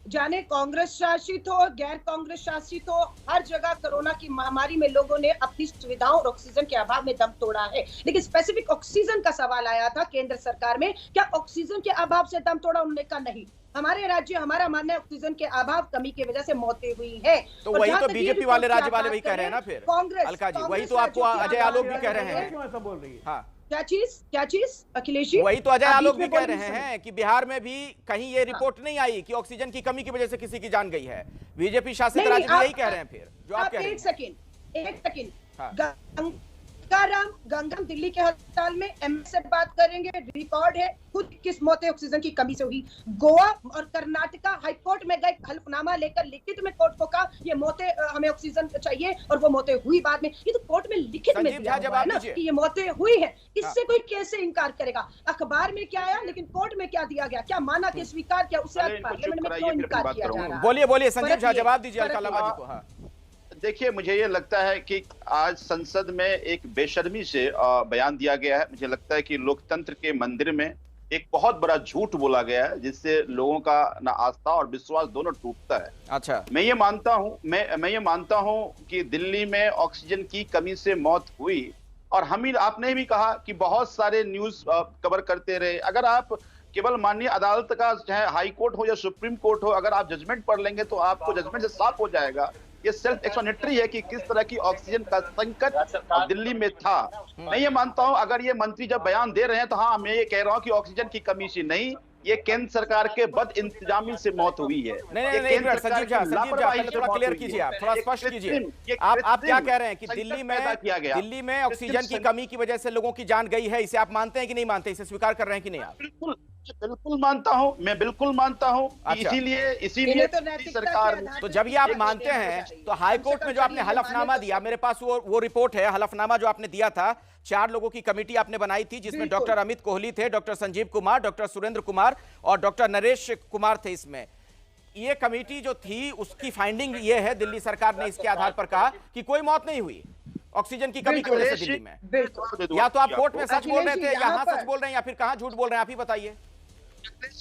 Speaker 14: जाने कांग्रेस शासित हो, गैर कांग्रेस शासित हो, हर जगह कोरोना की महामारी में लोगों ने अपनी सुविधाओं और ऑक्सीजन के अभाव में दम तोड़ा है। लेकिन स्पेसिफिक ऑक्सीजन का सवाल आया था केंद्र सरकार में, क्या ऑक्सीजन के अभाव से दम तोड़ा? उन्होंने कहा नहीं, हमारे राज्य, हमारा मानना है ऑक्सीजन के अभाव कमी की वजह से मौतें हुई है।
Speaker 1: तो वही तो बीजेपी वाले राज्य वाले वही कह रहे हैं ना फिर अलका जी, वही तो आपको अजय आलोक भी कह रहे हैं।
Speaker 15: ऐसा बोल रही है?
Speaker 1: हाँ,
Speaker 14: क्या चीज अखिलेश जी?
Speaker 1: वही तो अजय आलोक भी कह रहे हैं कि बिहार में भी कहीं ये रिपोर्ट नहीं आई कि ऑक्सीजन की कमी की वजह से किसी की जान गई है। बीजेपी शासित राज्य भी यही कह रहे हैं फिर जो आप कह रहे हैं।
Speaker 14: एक सेकंड, गंगम दिल्ली के अस्पताल में एमएस से बात करेंगे, रिकॉर्ड है खुद किस मौतें ऑक्सीजन की कमी से हुई। गोवा और कर्नाटका हाईकोर्ट में गए, हल्फनामा लेकर लिखित में कोर्ट को कहा ये मौतें हमें ऑक्सीजन चाहिए और वो मौतें हुई बाद में। ये तो कोर्ट में लिखित में दिया हुआ है ना कि ये मौतें हुई है, इससे कोई कैसे इनकार करेगा? अखबार में क्या आया लेकिन कोर्ट में क्या दिया गया? क्या माना कि स्वीकार किया? उससे आज पार्लियामेंट में क्यों इनकार किया जा रहा है?
Speaker 1: बोलिए संजीव झा, जवाब दीजिए अलका लांबा जी को। हाँ,
Speaker 16: देखिए, मुझे ये लगता है कि आज संसद में एक बेशर्मी से बयान दिया गया है। मुझे लगता है कि लोकतंत्र के मंदिर में एक बहुत बड़ा झूठ बोला गया है जिससे लोगों का ना आस्था और विश्वास दोनों टूटता है।
Speaker 1: अच्छा,
Speaker 16: मैं ये मानता हूं कि दिल्ली में ऑक्सीजन की कमी से मौत हुई और आपने भी कहा कि बहुत सारे न्यूज कवर करते रहे। अगर आप केवल माननीय अदालत का, चाहे हाई कोर्ट हो या सुप्रीम कोर्ट हो, अगर आप जजमेंट पढ़ लेंगे तो आपको जजमेंट से साफ हो जाएगा। ये सेल्फ एक्सप्लेनेटरी है कि किस तरह की ऑक्सीजन का संकट दिल्ली में था। मैं ये मानता हूं, अगर ये मंत्री जब बयान दे रहे हैं तो हाँ, मैं ये कह रहा हूं कि ऑक्सीजन की कमी से नहीं, ये केंद्र सरकार के बद इंतजामी से मौत हुई है।
Speaker 1: नहीं, संजीव झा थोड़ा क्लियर कीजिए, आप थोड़ा स्पष्ट कीजिए। आप क्या कह रहे हैं कि दिल्ली में ऑक्सीजन की कमी की वजह से लोगों की जान गई है, इसे आप मानते हैं कि नहीं मानते? इसे स्वीकार कर रहे हैं कि नहीं आप?
Speaker 16: बिल्कुल मानता हूं, मैं बिल्कुल मानता हूं।
Speaker 1: अच्छा।
Speaker 16: इसीलिए सरकार,
Speaker 1: तो जब ये आप मानते हैं तो हाईकोर्ट में जो आपने हलफनामा दिया, मेरे पास वो रिपोर्ट है, हलफनामा जो आपने दिया था, 4 लोगों की कमेटी आपने बनाई थी जिसमें डॉक्टर अमित कोहली थे, डॉक्टर संजीव कुमार, डॉक्टर सुरेंद्र कुमार और डॉक्टर नरेश कुमार थे। इसमें ये कमेटी जो थी उसकी फाइंडिंग ये है, दिल्ली सरकार ने इसके आधार पर कहा कि कोई मौत नहीं हुई ऑक्सीजन की कमी की वजह से दिल्ली में। या तो आप कोर्ट में सच बोल रहे थे, यहां सच बोल रहे हैं, या फिर कहां झूठ बोल रहे हैं, आप ही बताइए।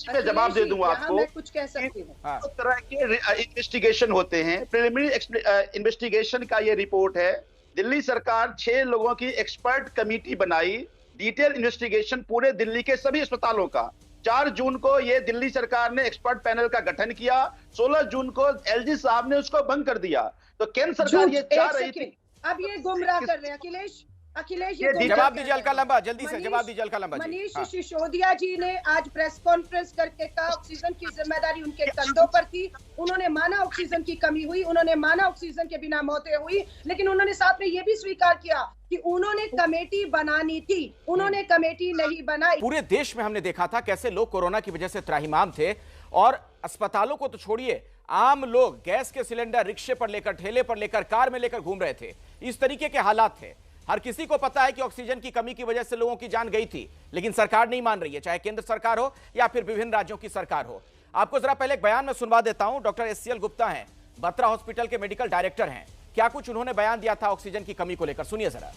Speaker 16: मैं जवाब दे दूंगा आपको।
Speaker 14: मैं कुछ कह सकती हूँ।
Speaker 16: दो तरह के इन्वेस्टिगेशन होते हैं। प्रिलिमिनरी इन्वेस्टिगेशन का ये रिपोर्ट है। दिल्ली सरकार 6 लोगों की एक्सपर्ट कमेटी बनाई, डिटेल इन्वेस्टिगेशन पूरे दिल्ली के सभी अस्पतालों का। 4 जून को ये दिल्ली सरकार ने एक्सपर्ट पैनल का गठन किया, 16 जून को एलजी साहब ने उसको भंग कर दिया। तो केंद्र सरकार ये चाह रही थी।
Speaker 14: अब ये गुमराह कर रहे हैं अखिलेश।
Speaker 1: जवाब दीजिए अलका लंबा, जल्दी से जवाब दीजिए अलका लंबा।
Speaker 14: मनीष सिसोदिया जी ने आज प्रेस कॉन्फ्रेंस करके कहा ऑक्सीजन की जिम्मेदारी उनके कंधों पर थी। उन्होंने माना ऑक्सीजन की कमी हुई, उन्होंने माना ऑक्सीजन के बिना मौतें हुई, लेकिन उन्होंने साथ में ये भी स्वीकार किया कि उन्होंने कमेटी बनानी थी, उन्होंने कमेटी नहीं बनाई।
Speaker 1: पूरे देश में हमने देखा था कैसे लोग कोरोना की वजह से त्राहिमाम थे, और अस्पतालों को तो छोड़िए, आम लोग गैस के सिलेंडर रिक्शे पर लेकर, ठेले पर लेकर, कार में लेकर घूम रहे थे। इस तरीके के हालात थे। हर किसी को पता है कि ऑक्सीजन की कमी की वजह से लोगों की जान गई थी, लेकिन सरकार नहीं मान रही है, चाहे केंद्र सरकार हो या फिर विभिन्न राज्यों की सरकार हो। आपको जरा पहले एक बयान में सुनवा देता हूं। डॉक्टर एससीएल गुप्ता हैं, बत्रा हॉस्पिटल के मेडिकल डायरेक्टर हैं। क्या कुछ उन्होंने बयान दिया था ऑक्सीजन की कमी को लेकर, सुनिए जरा।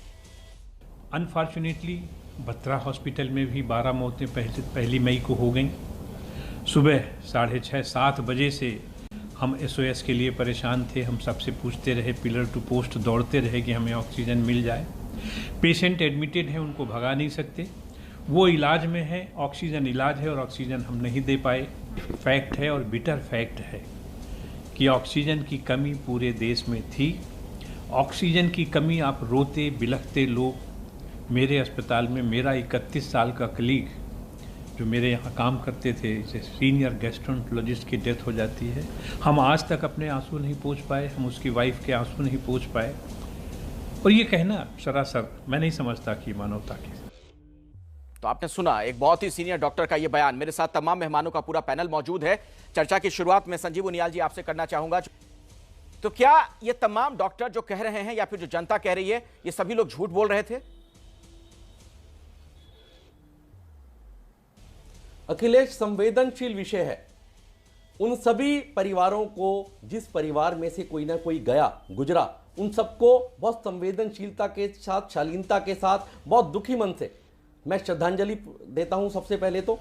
Speaker 17: अनफॉर्चुनेटली बत्रा हॉस्पिटल में भी 12 मौतें पहली मई को हो गई। सुबह 6:30-7 बजे से हम SOS के लिए परेशान थे। हम सबसे पूछते रहे, पिलर टू पोस्ट दौड़ते रहे कि हमें ऑक्सीजन मिल जाए। पेशेंट एडमिटेड है, उनको भगा नहीं सकते, वो इलाज में है, ऑक्सीजन इलाज है और ऑक्सीजन हम नहीं दे पाए। फैक्ट है और बिटर फैक्ट है कि ऑक्सीजन की कमी पूरे देश में थी। ऑक्सीजन की कमी, आप रोते बिलखते लोग। मेरे अस्पताल में मेरा 31 साल का कलीग जो मेरे यहाँ काम करते थे, सीनियर गैस्ट्रोएंटरोलॉजिस्ट की डेथ हो जाती है। हम आज तक अपने आंसू नहीं पोंछ पाए, हम उसकी वाइफ के आंसू नहीं पोंछ पाए। और ये कहना सरासर मैं नहीं समझता कि मानवता की।
Speaker 1: तो आपने सुना एक बहुत ही सीनियर डॉक्टर का ये बयान। मेरे साथ तमाम मेहमानों का पूरा पैनल मौजूद है। चर्चा की शुरुआत में संजीव उनियाल जी आपसे करना चाहूंगा। तो क्या ये तमाम डॉक्टर जो कह रहे हैं या फिर जो जनता कह रही है, ये सभी लोग झूठ बोल रहे थे?
Speaker 18: अखिलेश, संवेदनशील विषय है। उन सभी परिवारों को, जिस परिवार में से कोई ना कोई गया गुजरा, उन सबको बहुत संवेदनशीलता के साथ, शालीनता के साथ, बहुत दुखी मन से मैं श्रद्धांजलि देता हूं। सबसे पहले तो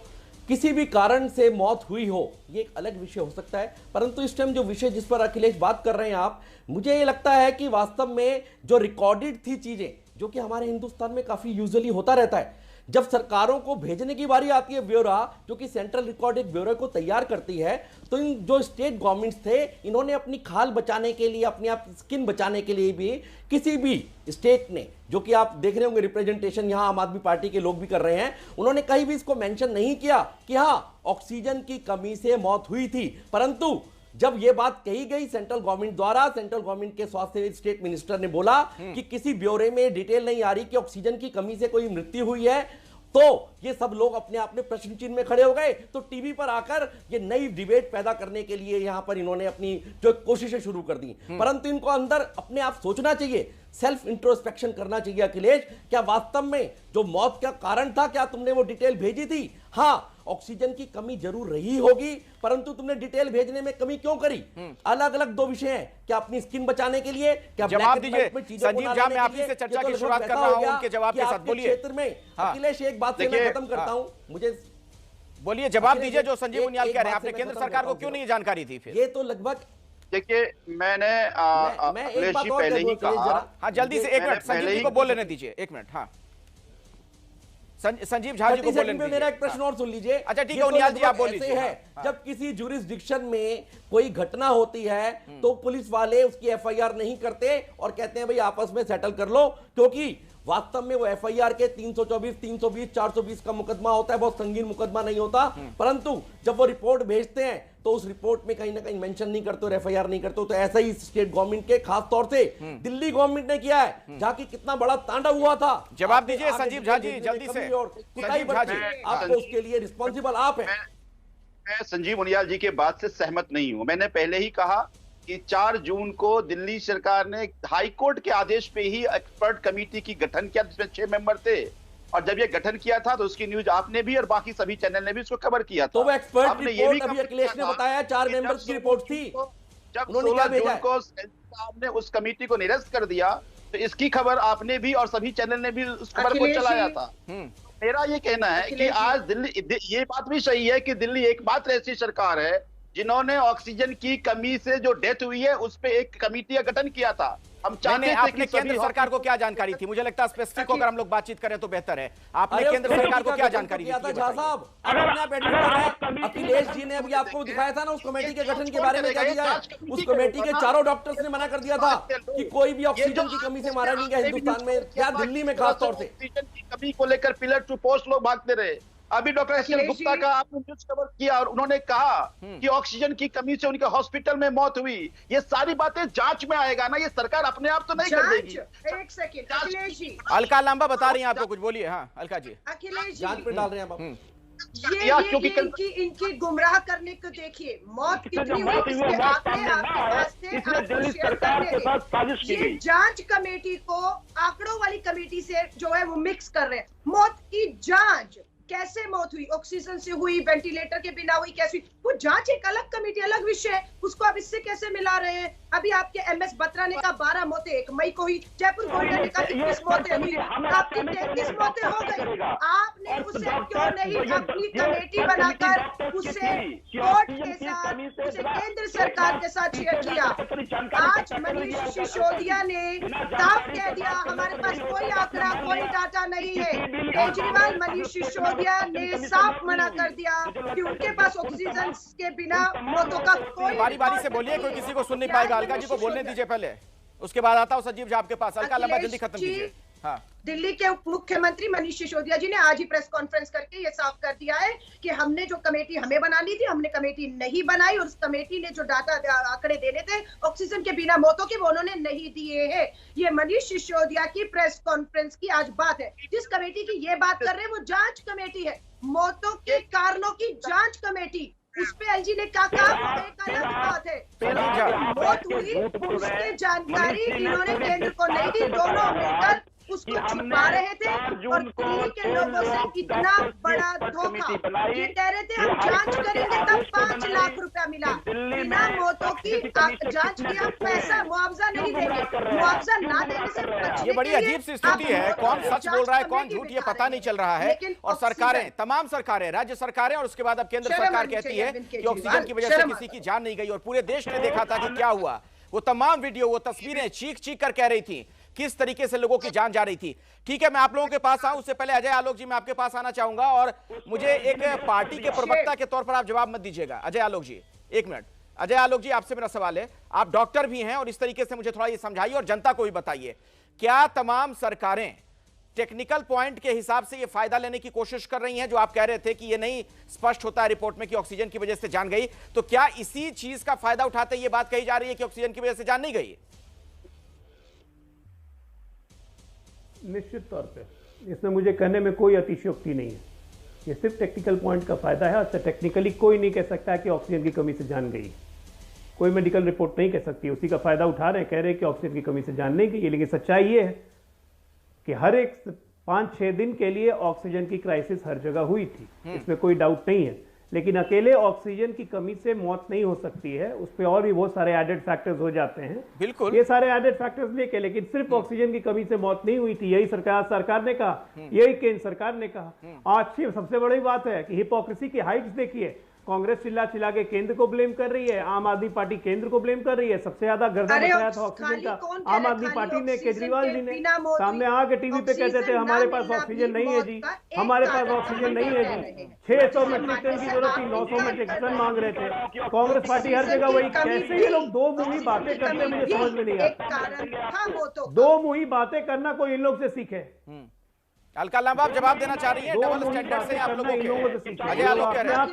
Speaker 18: किसी भी कारण से मौत हुई हो, ये एक अलग विषय हो सकता है, परंतु इस टाइम जो विषय जिस पर अखिलेश बात कर रहे हैं आप, मुझे ये लगता है कि वास्तव में जो रिकॉर्डेड थी चीजें, जो कि हमारे हिंदुस्तान में काफी यूजुअली होता रहता है, जब सरकारों को भेजने की बारी आती है ब्यूरो, जो कि सेंट्रल रिकॉर्डिंग ब्यूरो को तैयार करती है, तो इन जो स्टेट गवर्नमेंट्स थे, इन्होंने अपनी खाल बचाने के लिए, अपनी आप स्किन बचाने के लिए भी किसी भी स्टेट ने, जो कि आप देख रहे होंगे रिप्रेजेंटेशन यहाँ आम आदमी पार्टी के लोग भी कर रहे हैं, उन्होंने कहीं भी इसको मेंशन नहीं किया कि हाँ ऑक्सीजन की कमी से मौत हुई थी। परंतु जब यह बात कही गई सेंट्रल गवर्नमेंट द्वारा, सेंट्रल गवर्नमेंट के स्वास्थ्य स्टेट मिनिस्टर ने बोला कि किसी ब्यौरे में डिटेल नहीं आ रही कि ऑक्सीजन की कमी से कोई मृत्यु हुई है, तो ये सब लोग अपने आप में प्रश्न चिन्ह में खड़े हो गए। तो टीवी पर आकर ये नई डिबेट पैदा करने के लिए यहां पर इन्होंने अपनी जो कोशिशें शुरू कर दी। परंतु इनको अंदर अपने आप सोचना चाहिए, सेल्फ इंट्रोस्पेक्शन करना चाहिए। अखिलेश, क्या वास्तव में जो मौत का कारण था, क्या तुमने वो डिटेल भेजी थी? हाँ, ऑक्सीजन की कमी जरूर रही होगी, परंतु तुमने डिटेल भेजने में कमी क्यों करी? अलग अलग दो विषय हैं। क्या अपनी स्किन बचाने के लिए, क्या
Speaker 1: जवाब दीजिए संजीव झा, मैं आप ही से चर्चा की शुरुआत कर रहा हूं, उनके जवाब के साथ बोलिए।
Speaker 18: क्षेत्र में अखिलेश, एक बात से मैं खत्म करता हूं, मुझे
Speaker 1: बोलिए, जवाब दीजिए जो संजीव उनियाल कह रहे हैं। आपने केंद्र सरकार को क्यों नहीं जानकारी दी? फिर
Speaker 18: ये तो लगभग,
Speaker 16: देखिए मैंने अखिलेश जी पहले ही कहा।
Speaker 1: हाँ जल्दी से, एक मिनट संजीव जी को बोल लेने दीजिए, एक मिनट। हाँ संजीव झा जी को बोलने दीजिए।
Speaker 18: मेरा एक प्रश्न और सुन लीजिए।
Speaker 1: अच्छा ठीक है उनियाल जी, आप बोल लीजिए।
Speaker 18: है जब किसी जुरिस्डिक्शन में कोई घटना होती है तो पुलिस वाले उसकी FIR नहीं करते और कहते हैं भाई आपस में सेटल कर लो, क्योंकि वास्तव में वो एफआईआर के 324, 320, 420 का मुकदमा होता है, बहुत संगीन मुकदमा नहीं होता, परंतु जब वो रिपोर्ट भेजते हैं तो उस रिपोर्ट में कहीं ना कहीं मेंशन नहीं करते और एफआईआर नहीं करते। तो ऐसा ही स्टेट गवर्नमेंट के खास तौर से दिल्ली गवर्नमेंट ने किया है, जहां की कितना बड़ा तांडव हुआ था।
Speaker 1: जवाब दीजिए संजीव झा जी जल्दी से।
Speaker 18: आपको उसके लिए रिस्पॉन्सिबल आप हैं।
Speaker 16: मैं संजीव उनियाल जी के बात से सहमत नहीं हूं। मैंने पहले ही कहा कि 4 जून को दिल्ली सरकार ने हाई कोर्ट के आदेश पे ही एक्सपर्ट कमेटी की गठन किया, जिसमें 6 मेंबर थे, और जब ये गठन किया था तो उसकी न्यूज आपने भी और बाकी सभी चैनल ने भी उसको कवर किया था।
Speaker 18: तो वो एक्सपर्ट रिपोर्ट अभी अखिलेश ने बताया 4 मेंबर्स की रिपोर्ट थी।
Speaker 16: जब 16 जून को आपने उस कमेटी को निरस्त कर दिया तो इसकी खबर आपने भी और सभी चैनल ने भी उस खबर को चलाया था। मेरा ये कहना है कि आज दिल्ली, ये बात भी सही है कि दिल्ली एकमात्र ऐसी सरकार है जिन्होंने ऑक्सीजन की कमी से जो डेथ हुई है उस पे एक कमेटी का गठन किया था। हम चाहते थे
Speaker 1: आपने केंद्र सरकार को क्या जानकारी थी? मुझे लगता है स्पेसिफिक अगर हम लोग बातचीत करें तो बेहतर है। आपने केंद्र सरकार को क्या जानकारी दी?
Speaker 18: अखिलेश जी ने अभी आपको दिखाया था ना उस कमेटी के गठन के बारे में क्या दिया है। उस कमेटी के चारों डॉक्टर्स ने मना कर दिया था कि कोई भी ऑक्सीजन की कमी से मारा नहीं गया हिंदुस्तान में, क्या दिल्ली में खास तौर से।
Speaker 16: ऑक्सीजन की कमी को लेकर पिलर टू पोस्ट लोग भागते रहे। अभी डॉक्टर एस.एल. गुप्ता का आपने न्यूज कवर किया और उन्होंने कहा कि ऑक्सीजन की कमी से उनके हॉस्पिटल में मौत हुई। ये सारी बातें जांच में आएगा ना, ये सरकार अपने आप तो नहीं कर देगी।
Speaker 14: एक सेकंड अखिलेश जी,
Speaker 1: अलका लांबा बता रही हैं आपको कुछ, बोलिए। हाँ अलका जी।
Speaker 14: अखिलेश जी
Speaker 18: जांच पे डाल रहे हैं आप।
Speaker 14: ये इनकी गुमराह करने को देखिए, मौत कितनी हुई इसके आंकड़े आपके पास थे, आपको शेयर करने थे। ये जांच कमेटी को आंकड़ों वाली कमेटी से जो है वो मिक्स कर रहे हैं। मौत की जांच, कैसे मौत हुई, ऑक्सीजन से हुई, वेंटिलेटर के बिना हुई, कैसे हुई, वो जांच एक अलग कमेटी, अलग विषय है, उसको आप इससे कैसे मिला रहे हैं? अभी आपके एमएस बत्रा ने कहा 12 मौतें 1 मई को हुई, जयपुर गोल्डन ने कहा 21 मौतें हुई, आपकी 33 मौतें हो गई। आपने उसे क्यों नहीं अपनी कमेटी बनाकर उसे कोर्ट के साथ, उसे केंद्र सरकार के साथ शेयर किया? आज मनीष सिसोदिया ने साफ कह दिया हमारे पास कोई आंकड़ा, कोई डाटा नहीं है। केजरीवाल मनीष सिसोदिया ने साफ मना कर दिया कि उनके पास ऑक्सीजन के बिना मौतों का कोई।
Speaker 1: बारी बारी से बोलिए, कोई किसी को सुन नहीं पाएगा। अलका जी को बोलने दीजिए पहले, उसके बाद आता हूं संजीव जी आपके पास। अलका लंबा जल्दी खत्म कीजिए। हाँ।
Speaker 14: दिल्ली के उप मुख्यमंत्री मनीष सिसोदिया जी ने आज ही प्रेस कॉन्फ्रेंस करके ये साफ कर दिया है कि हमने जो कमेटी हमें बनानी थी, हमने कमेटी नहीं बनाई, और उस कमेटी ने जो डाटा आंकड़े देने थे ऑक्सीजन के बिना मौतों के, वो उन्होंने नहीं दिए हैं। ये मनीष सिसोदिया की प्रेस कॉन्फ्रेंस की आज बात है। जिस कमेटी की ये बात कर रहे हैं वो जांच कमेटी है, मौतों के कारणों की जांच कमेटी। उस पे एलजी ने क्या कहा, एक अलग बात है। मौत हुई उसकी जानकारी इन्होंने केंद्र को नहीं दी, दोनों मिलकर उसको छुपा रहे थे। और दिल्ली के लोगों से इतना बड़ा धोखा, ये कह रहे थे हम जांच करेंगे तब 5 लाख रुपया मिला, बिना मौतों की जांच किया, पैसा मुआवजा नहीं देंगे, मुआवजा ना देने से
Speaker 1: ये बड़ी अजीब सी स्थिति है। कौन सच बोल रहा है, कौन झूठ, ये पता नहीं चल रहा है। और सरकारें, तमाम सरकारें, राज्य सरकारें और उसके बाद अब केंद्र सरकार कहती है कि ऑक्सीजन की वजह से किसी की जान नहीं गई। और पूरे देश ने देखा था कि क्या हुआ। वो तमाम वीडियो, वो तस्वीरें चीख चीख कर कह रही थी किस तरीके से लोगों की जान जा रही थी। ठीक है, मैं आप लोगों के पास आऊं, उससे पहले अजय आलोक जी मैं आपके पास आना चाहूंगा, और मुझे एक पार्टी के प्रवक्ता के तौर पर आप जवाब मत दीजिएगा। अजय आलोक जी 1 मिनट। अजय आलोक जी आपसे मेरा सवाल है, आप डॉक्टर भी हैं और इस तरीके से मुझे थोड़ा ये समझाइए और जनता को भी बताइए, क्या तमाम सरकारें टेक्निकल पॉइंट के हिसाब से ये फायदा लेने की कोशिश कर रही हैं? जो आप कह रहे थे कि ये नहीं स्पष्ट होता है रिपोर्ट में कि ऑक्सीजन की वजह से जान गई, तो क्या इसी चीज का फायदा उठाते ये बात कही जा रही है कि ऑक्सीजन की वजह से जान नहीं गई?
Speaker 15: निश्चित तौर पे इसमें मुझे कहने में कोई अतिशयोक्ति नहीं है। ये सिर्फ टेक्निकल पॉइंट का फायदा है। और टेक्निकली कोई नहीं कह सकता कि ऑक्सीजन की कमी से जान गई, कोई मेडिकल रिपोर्ट नहीं कह सकती। उसी का फायदा उठा रहे हैं, कह रहे हैं कि ऑक्सीजन की कमी से जान नहीं गई। लेकिन सच्चाई ये है कि हर एक 5-6 दिन के लिए ऑक्सीजन की क्राइसिस हर जगह हुई थी, इसमें कोई डाउट नहीं है। लेकिन अकेले ऑक्सीजन की कमी से मौत नहीं हो सकती है, उस पर और भी बहुत सारे एडेड फैक्टर्स हो जाते हैं।
Speaker 1: बिल्कुल,
Speaker 15: ये सारे एडेड फैक्टर्स लेके, लेकिन सिर्फ ऑक्सीजन की कमी से मौत नहीं हुई थी, यही सरकार ने कहा, यही केंद्र सरकार ने कहा। आज सबसे बड़ी बात है कि हिपोक्रेसी की हाइट्स देखिए। कांग्रेस चिल्ला चिल्ला के केंद्र को ब्लेम कर रही है, आम आदमी पार्टी केंद्र को ब्लेम कर रही है। सबसे ज्यादा गर्दा मचाया था ऑक्सीजन का आम आदमी पार्टी ने, केजरीवाल जी ने सामने आके टीवी पे कहते थे हमारे पास ऑक्सीजन नहीं है जी, हमारे पास ऑक्सीजन नहीं है जी। 600 मेट्रिक टन की जरूरत थी, 900 मेट्रिक टन मांग रहे थे। कांग्रेस पार्टी हर जगह वही, कैसे ये लोग दो मुंही बातें करते हैं मुझे समझ में नहीं आता। दो मुंही बातें करना कोई इन लोग से सीखे।
Speaker 1: अलका लांबा आप जवाब देना चाह रही हैं डबल स्टैंडर्ड से आप लोगों के? अजय आलोक कह रहे हैं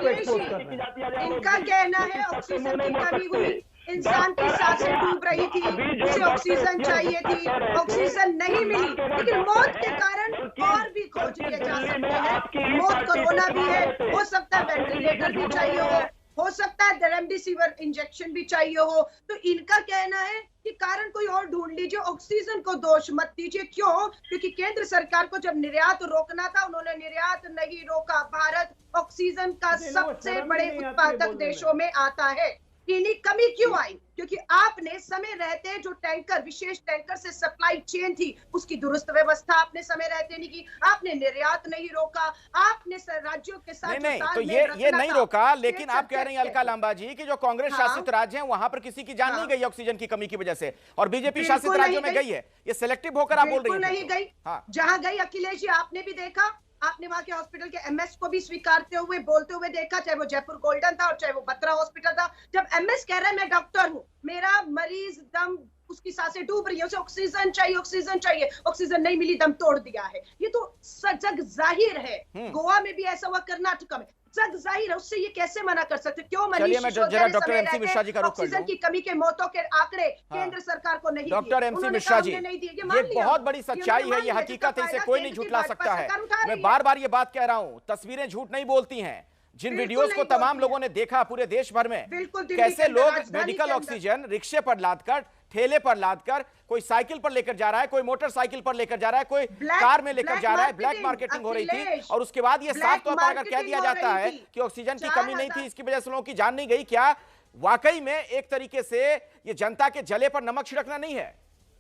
Speaker 14: इनका कहना है ऑक्सीजन की कमी हुई, इंसान की सांसें डूब रही थी, उसे ऑक्सीजन चाहिए थी, ऑक्सीजन नहीं मिली। लेकिन मौत के कारण और भी खोज लिए जा सकते हैं। मौत कोरोना भी है, हो सकता है वेंटिलेटर भी चाहिए हो सकता है रेमडेसिविर इंजेक्शन भी चाहिए हो। तो इनका कहना है कि कारण कोई और ढूंढ लीजिए, ऑक्सीजन को दोष मत दीजिए। क्यों? क्योंकि केंद्र सरकार को जब निर्यात रोकना था उन्होंने निर्यात नहीं रोका। भारत ऑक्सीजन का सबसे बड़े उत्पादक देशों में आता है। इन्हीं कमी क्यों आई? क्योंकि आपने समय रहते जो टैंकर, विशेष टैंकर से सप्लाई चेन थी, उसकी दुरुस्त व्यवस्था आपने समय रहते नहीं की। आपने निर्यात नहीं रोका, आपने राज्यों के साथ
Speaker 1: नहीं तो ये नहीं रोका। लेकिन आप कह रही हैं अलका लांबा जी कि जो कांग्रेस शासित राज्य हैं वहां पर किसी की जान नहीं गई ऑक्सीजन की कमी की वजह से, और बीजेपी शासित राज्यों में गई है। ये सिलेक्टिव होकर आप बोल रही हैं?
Speaker 14: नहीं गई। जहां गई अखिलेश जी आपने भी देखा, आपने वहां के हॉस्पिटल के एमएस को भी स्वीकारते हुए बोलते हुए देखा, चाहे वो जयपुर गोल्डन था और चाहे वो बत्रा हॉस्पिटल था। जब एमएस कह रहा है मैं डॉक्टर हूं, मेरा मरीज दम, उसकी सांसें डूब रही है, उसे ऑक्सीजन चाहिए, ऑक्सीजन चाहिए, ऑक्सीजन नहीं मिली, दम तोड़ दिया है। ये तो जग जाहिर है। गोवा में भी ऐसा हुआ, कर्नाटक में जग जाहिर है। उससे ये कैसे मना कर सकते? क्यों मनीष सिसोदिया
Speaker 1: डॉक्टर एमसी मिश्रा जी का रुख कर
Speaker 14: ऑक्सीजन की कमी के मौतों के आंकड़े केंद्र सरकार को नहीं,
Speaker 1: डॉक्टर एमसी मिश्रा जी, ये बहुत बड़ी सच्चाई है, ये हकीकत है, इसे कोई नहीं झुठला सकता है। मैं बार बार ये बात कह रहा हूं, तस्वीरें झूठ नहीं बोलती हैं। जिन वीडियोस को तमाम लोगों ने देखा पूरे देश भर में, कैसे लोग मेडिकल ऑक्सीजन रिक्शे पर लादकर, ठेले पर लादकर, कोई साइकिल पर लेकर जा रहा है, कोई मोटरसाइकिल पर लेकर जा रहा है, कोई कार में लेकर जा रहा है। ब्लैक मार्केटिंग हो रही थी और उसके बाद ये साफ तौर पर अगर कह दिया जाता है कि ऑक्सीजन की कमी नहीं थी, इसकी वजह से लोगों की जान नहीं गई, क्या वाकई में एक तरीके से ये जनता के जले पर नमक छिड़कना नहीं है?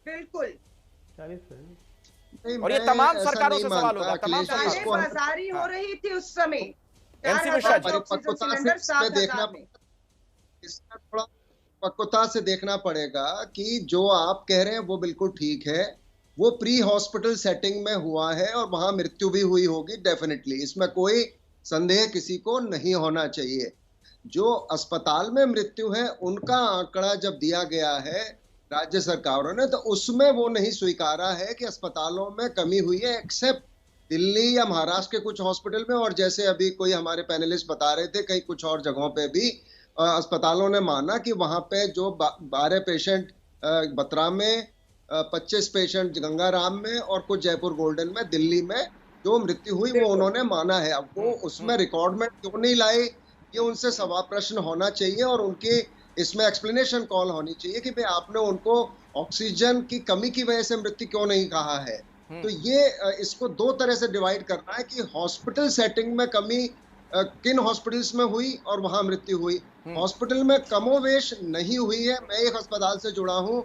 Speaker 14: बिल्कुल।
Speaker 1: और ये तमाम सरकारों से सवाल होगा, तमाम
Speaker 14: बाजारी हो रही थी उस समय।
Speaker 1: एमसी मिश्रा जी,
Speaker 13: पक्वता से देखना पड़ेगा कि जो आप कह रहे हैं वो बिल्कुल ठीक है। वो प्री हॉस्पिटल सेटिंग में हुआ है और वहां मृत्यु भी हुई होगी डेफिनेटली, इसमें कोई संदेह किसी को नहीं होना चाहिए। जो अस्पताल में मृत्यु है उनका आंकड़ा जब दिया गया है राज्य सरकारों ने, तो उसमें वो नहीं स्वीकारा है कि अस्पतालों में कमी हुई है, एक्सेप्ट दिल्ली या महाराष्ट्र के कुछ हॉस्पिटल में, और जैसे अभी कोई हमारे पैनलिस्ट बता रहे थे कहीं कुछ और जगहों पे भी अस्पतालों ने माना कि वहां पे जो 12 पेशेंट बत्रा में, 25 पेशेंट गंगाराम में और कुछ जयपुर गोल्डन में, दिल्ली में जो मृत्यु हुई वो उन्होंने माना है। अब वो उसमें रिकॉर्ड में क्यों नहीं लाए, ये उनसे सवाल प्रश्न होना चाहिए और उनकी इसमें एक्सप्लेनेशन कॉल होनी चाहिए कि भाई आपने उनको ऑक्सीजन की कमी की वजह से मृत्यु क्यों नहीं कहा है। तो ये इसको दो तरह से डिवाइड करना है कि हॉस्पिटल सेटिंग में कमी किन हॉस्पिटल्स में हुई और वहां मृत्यु हुई। हॉस्पिटल में कमोवेश नहीं हुई है। मैं एक अस्पताल से जुड़ा हूं,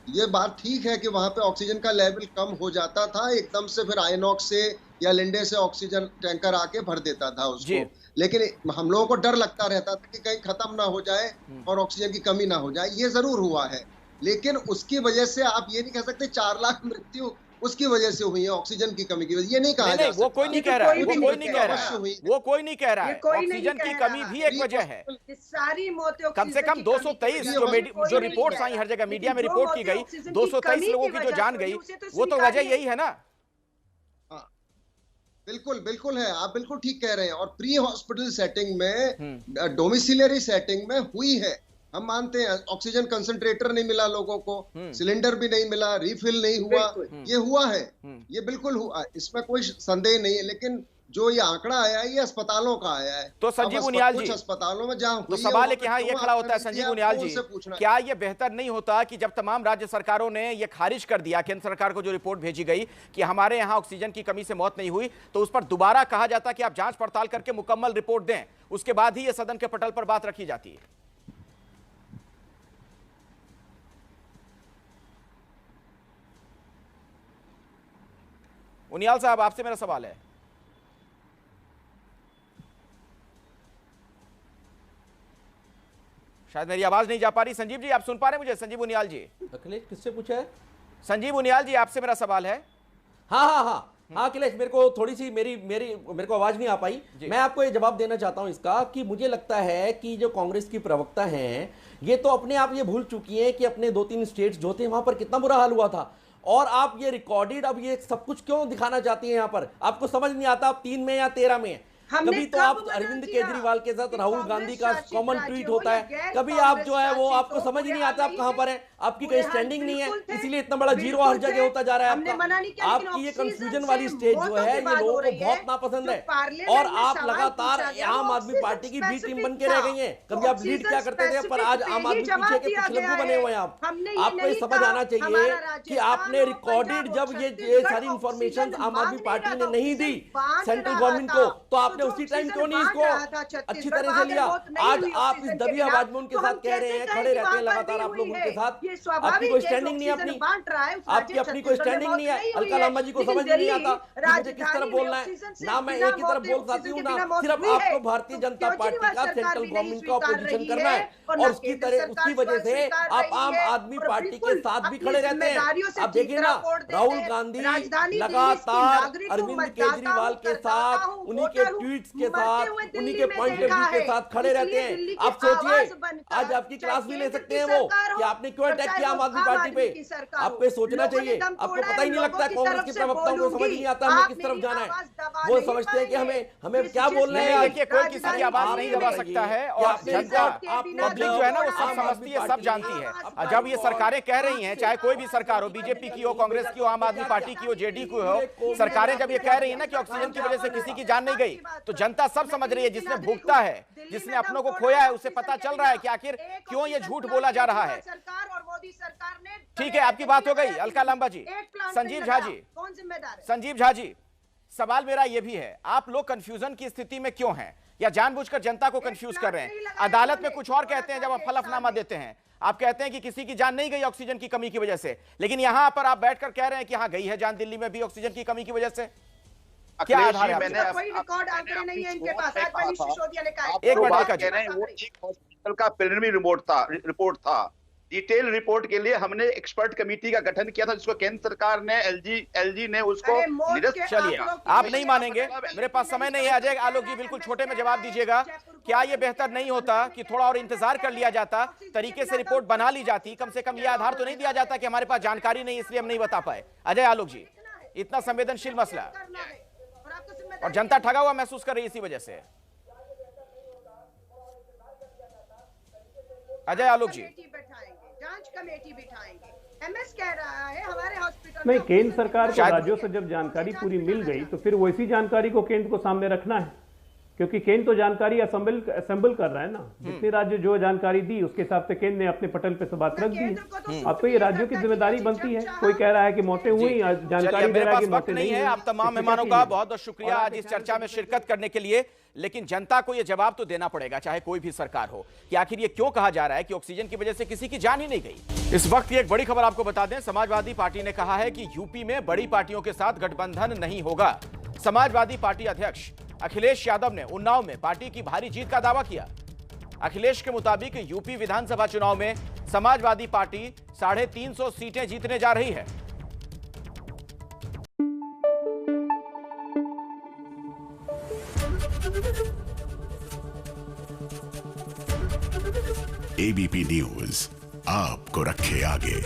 Speaker 13: ये बात ठीक है कि वहां पे ऑक्सीजन का लेवल कम हो जाता था एकदम से, फिर आइनॉक्स से या लिंडे से ऑक्सीजन टैंकर आके भर देता था उसको, लेकिन हम लोगों को डर लगता रहता था कि कहीं खत्म ना हो जाए और ऑक्सीजन की कमी ना हो जाए। ये जरूर हुआ है, लेकिन उसकी वजह से आप ये नहीं कह सकते 4 लाख मृत्यु उसकी वजह से हुई है ऑक्सीजन की कमी की वजह। ये नहीं कहा जा सकता।
Speaker 1: वो कोई नहीं कह रहा है, वो कोई नहीं कह रहा है, वो कोई नहीं कह रहा है। ऑक्सीजन की कमी भी एक वजह है।
Speaker 14: सारी मौतें
Speaker 1: कम से कम 223 जो रिपोर्ट्स आई हर जगह मीडिया में रिपोर्ट की गई, 223 लोगों की जो जान गई, वो तो वजह यही है ना।
Speaker 13: बिल्कुल बिल्कुल है, आप बिल्कुल ठीक कह रहे हैं। और प्री हॉस्पिटल सेटिंग में, डोमिसिलरी सेटिंग में हुई है, हम मानते हैं। ऑक्सीजन कंसंट्रेटर नहीं मिला लोगों को, सिलेंडर भी नहीं मिला, रिफिल नहीं हुआ, ये हुआ है, ये बिल्कुल हुआ, इसमें कोई संदेह नहीं है। लेकिन जो ये आंकड़ा आया है ये अस्पतालों का आया है।
Speaker 1: तो संजीव उनियाल जी,
Speaker 13: अस्पतालों में जहां
Speaker 1: तो सवाल है कि यहाँ ये खड़ा होता है संजीव उनियाल जी, क्या ये बेहतर नहीं होता कि जब तमाम राज्य सरकारों ने ये खारिज कर दिया, केंद्र सरकार को जो रिपोर्ट भेजी गई कि हमारे यहाँ ऑक्सीजन की कमी से मौत नहीं हुई, तो उस पर दोबारा कहा जाता कि आप जांच पड़ताल करके मुकम्मल रिपोर्ट दें, उसके बाद ही ये सदन के पटल पर बात रखी जाती है। उनियाल साहब, आपसे मेरा सवाल है। शायद मेरी आवाज नहीं जा पा रही। संजीव जी, आप सुन पा रहे हैं मुझे? संजीव उनियाल जी।
Speaker 18: अखिलेश किससे पूछा है?
Speaker 1: संजीव उनियाल जी, आपसे मेरा सवाल है।
Speaker 18: हाँ अखिलेश, मेरे को थोड़ी सी मेरे को आवाज नहीं आ पाई। मैं आपको ये जवाब देना चाहता हूं इसका कि मुझे लगता है कि जो कांग्रेस की प्रवक्ता हैं ये तो अपने आप ये भूल चुकी हैं कि अपने 2-3 स्टेट्स जो थे वहां पर कितना बुरा हाल हुआ था, और आप ये रिकॉर्डेड अब ये सब कुछ क्यों दिखाना चाहती हैं? यहाँ पर आपको समझ नहीं आता आप 3 में या 13 में। कभी तो आप अरविंद केजरीवाल के साथ राहुल गांधी का कॉमन ट्वीट होता है, कभी आप जो है वो आपको समझ नहीं आता आप कहां पर हैं, आपकी कोई स्टैंडिंग नहीं है, इसीलिए इतना बड़ा जीरो हर जगह होता जा रहा है आपका। आपकी ये कंफ्यूजन वाली स्टेज जो है ये लोगों को बहुत नापसंद है, और आप लगातार आम आदमी पार्टी की बी टीम बन के रह गई हैं। कभी आप लीड क्या करते थे, पर आज आम आदमी पीछे के पिछलग्गू बने हुए हैं आप। आपको ये समझ आना चाहिए कि आपने रिकॉर्डेड जब ये सारी इंफॉर्मेशन आम आदमी पार्टी ने नहीं दी सेंट्रल गवर्नमेंट को, तो आपने उसी टाइम क्यों नहीं इसको अच्छी तरह से लिया? आज आप इस दबी आवाज में उनके साथ कह रहे हैं, खड़े रहते हैं लगातार आप लोग उनके साथ। आपकी कोई स्टैंडिंग नहीं है अपनी, आपकी अपनी कोई स्टैंडिंग नहीं है। अलका लांबा जी को समझ नहीं आता कि मुझे किस तरफ बोलना है, ना मैं एक ही तरफ बोल सकती हूँ, ना सिर्फ आपको भारतीय जनता पार्टी का सेंट्रल गवर्नमेंट का ऑपोजिशन करना है, और उसकी वजह से आप आम आदमी पार्टी के साथ भी खड़े रहते हैं। आप देखिए ना, राहुल गांधी लगातार अरविंद केजरीवाल के साथ, उन्हीं के ट्वीट्स के साथ, उन्हीं के पॉइंट ऑफ व्यू के साथ खड़े रहते हैं। आप सोचिए, आज आपकी क्लास भी ले सकते हैं वो कि आपने क्यों अटैक किया आम आदमी पार्टी पे। आपको सोचना चाहिए, आपको पता ही नहीं लगता कांग्रेस के प्रवक्ताओं को समझ नहीं आता हमें किस तरफ जाना है। वो समझते हैं कि हमें क्या बोलना है।
Speaker 1: देखिए, कोई किसी की आवाज नहीं दबा सकता है, और जनता पब्लिक जो है ना वो सब समझती है, सब जानती है। जब ये सरकारें कह रही हैं, चाहे कोई भी सरकार हो, बीजेपी की हो, कांग्रेस की हो, आम आदमी पार्टी की हो, जेडी की हो, सरकारें जब ये कह रही है ना कि ऑक्सीजन की वजह से किसी की जान नहीं गई, तो जनता सब समझ रही है। जिसने भुगता है, जिसने अपनों को खोया है, उसे पता चल रहा है कि आखिर क्यों ये झूठ बोला जा रहा है। ठीक है, आपकी बात हो गई अलका लांबा जी। संजीव झा जी, संजीव झा जी, सवाल मेरा यह भी है, आप लोग कंफ्यूजन की स्थिति में क्यों हैं, या जानबूझकर जनता को कंफ्यूज कर रहे हैं? अदालत में कुछ और कहते हैं जब आप हलफनामा देते हैं, आप कहते हैं कि किसी की जान नहीं गई ऑक्सीजन की कमी की वजह से, लेकिन यहां पर आप बैठकर कह रहे हैं कि हां गई है जान दिल्ली में भी ऑक्सीजन की कमी की वजह से। क्या आधार है?
Speaker 14: कोई रिकॉर्ड आंकड़े नहीं है इनके पास। आज मनीष सिसोदिया ने कहा
Speaker 1: एक मिनट का
Speaker 16: वो एक हॉस्पिटल का प्रिलिमिनरी रिपोर्ट था। डिटेल रिपोर्ट के लिए हमने एक्सपर्ट कमेटी का गठन किया था, जिसको केंद्र सरकार ने एलजी ने उसको
Speaker 1: चलिए, आप नहीं मानेंगे, मेरे पास समय नहीं है। अजय आलोक जी, बिल्कुल छोटे में जवाब दीजिएगा। क्या यह बेहतर नहीं होता कि थोड़ा और इंतजार कर लिया जाता, तरीके से रिपोर्ट बना ली जाती, कम से कम यह आधार तो नहीं दिया जाता कि हमारे पास जानकारी नहीं इसलिए हम नहीं बता पाए? अजय आलोक जी, इतना संवेदनशील मसला और जनता ठगा हुआ महसूस कर रही है इसी वजह से। अजय आलोक जी,
Speaker 14: जांच कमेटी बिठाएंगे, एमएस कह रहा है हमारे हॉस्पिटल
Speaker 15: नहीं, केंद्र सरकार को राज्यों से जब जानकारी पूरी मिल गई तो फिर वैसी जानकारी को केंद्र को सामने रखना है, क्योंकि केंद्र तो जानकारी असेंबल कर रहा है ना। जितने राज्य जो जानकारी दी उसके हिसाब से केंद्र ने अपने पटल पे से बात रख दी। अब तो ये राज्यों की जिम्मेदारी बनती है। कोई कह रहा है कि मौतें हुई, जानकारी दे रहा है कि मौतें नहीं है।
Speaker 1: आप तमाम मेहमानों का बहुत बहुत शुक्रिया आज इस चर्चा में शिरकत करने के लिए, लेकिन जनता को यह जवाब तो देना पड़ेगा, चाहे कोई भी सरकार हो, कि आखिर ये क्यों कहा जा रहा है कि ऑक्सीजन की वजह से किसी की जान ही नहीं गई। इस वक्त की एक बड़ी खबर आपको बता दें, समाजवादी पार्टी ने कहा है कि यूपी में बड़ी पार्टियों के साथ गठबंधन नहीं होगा। समाजवादी पार्टी अध्यक्ष अखिलेश यादव ने उन्नाव में पार्टी की भारी जीत का दावा किया। अखिलेश के मुताबिक यूपी विधानसभा चुनाव में समाजवादी पार्टी 350 सीटें जीतने जा रही है।
Speaker 19: एबीपी न्यूज आपको रखे आगे।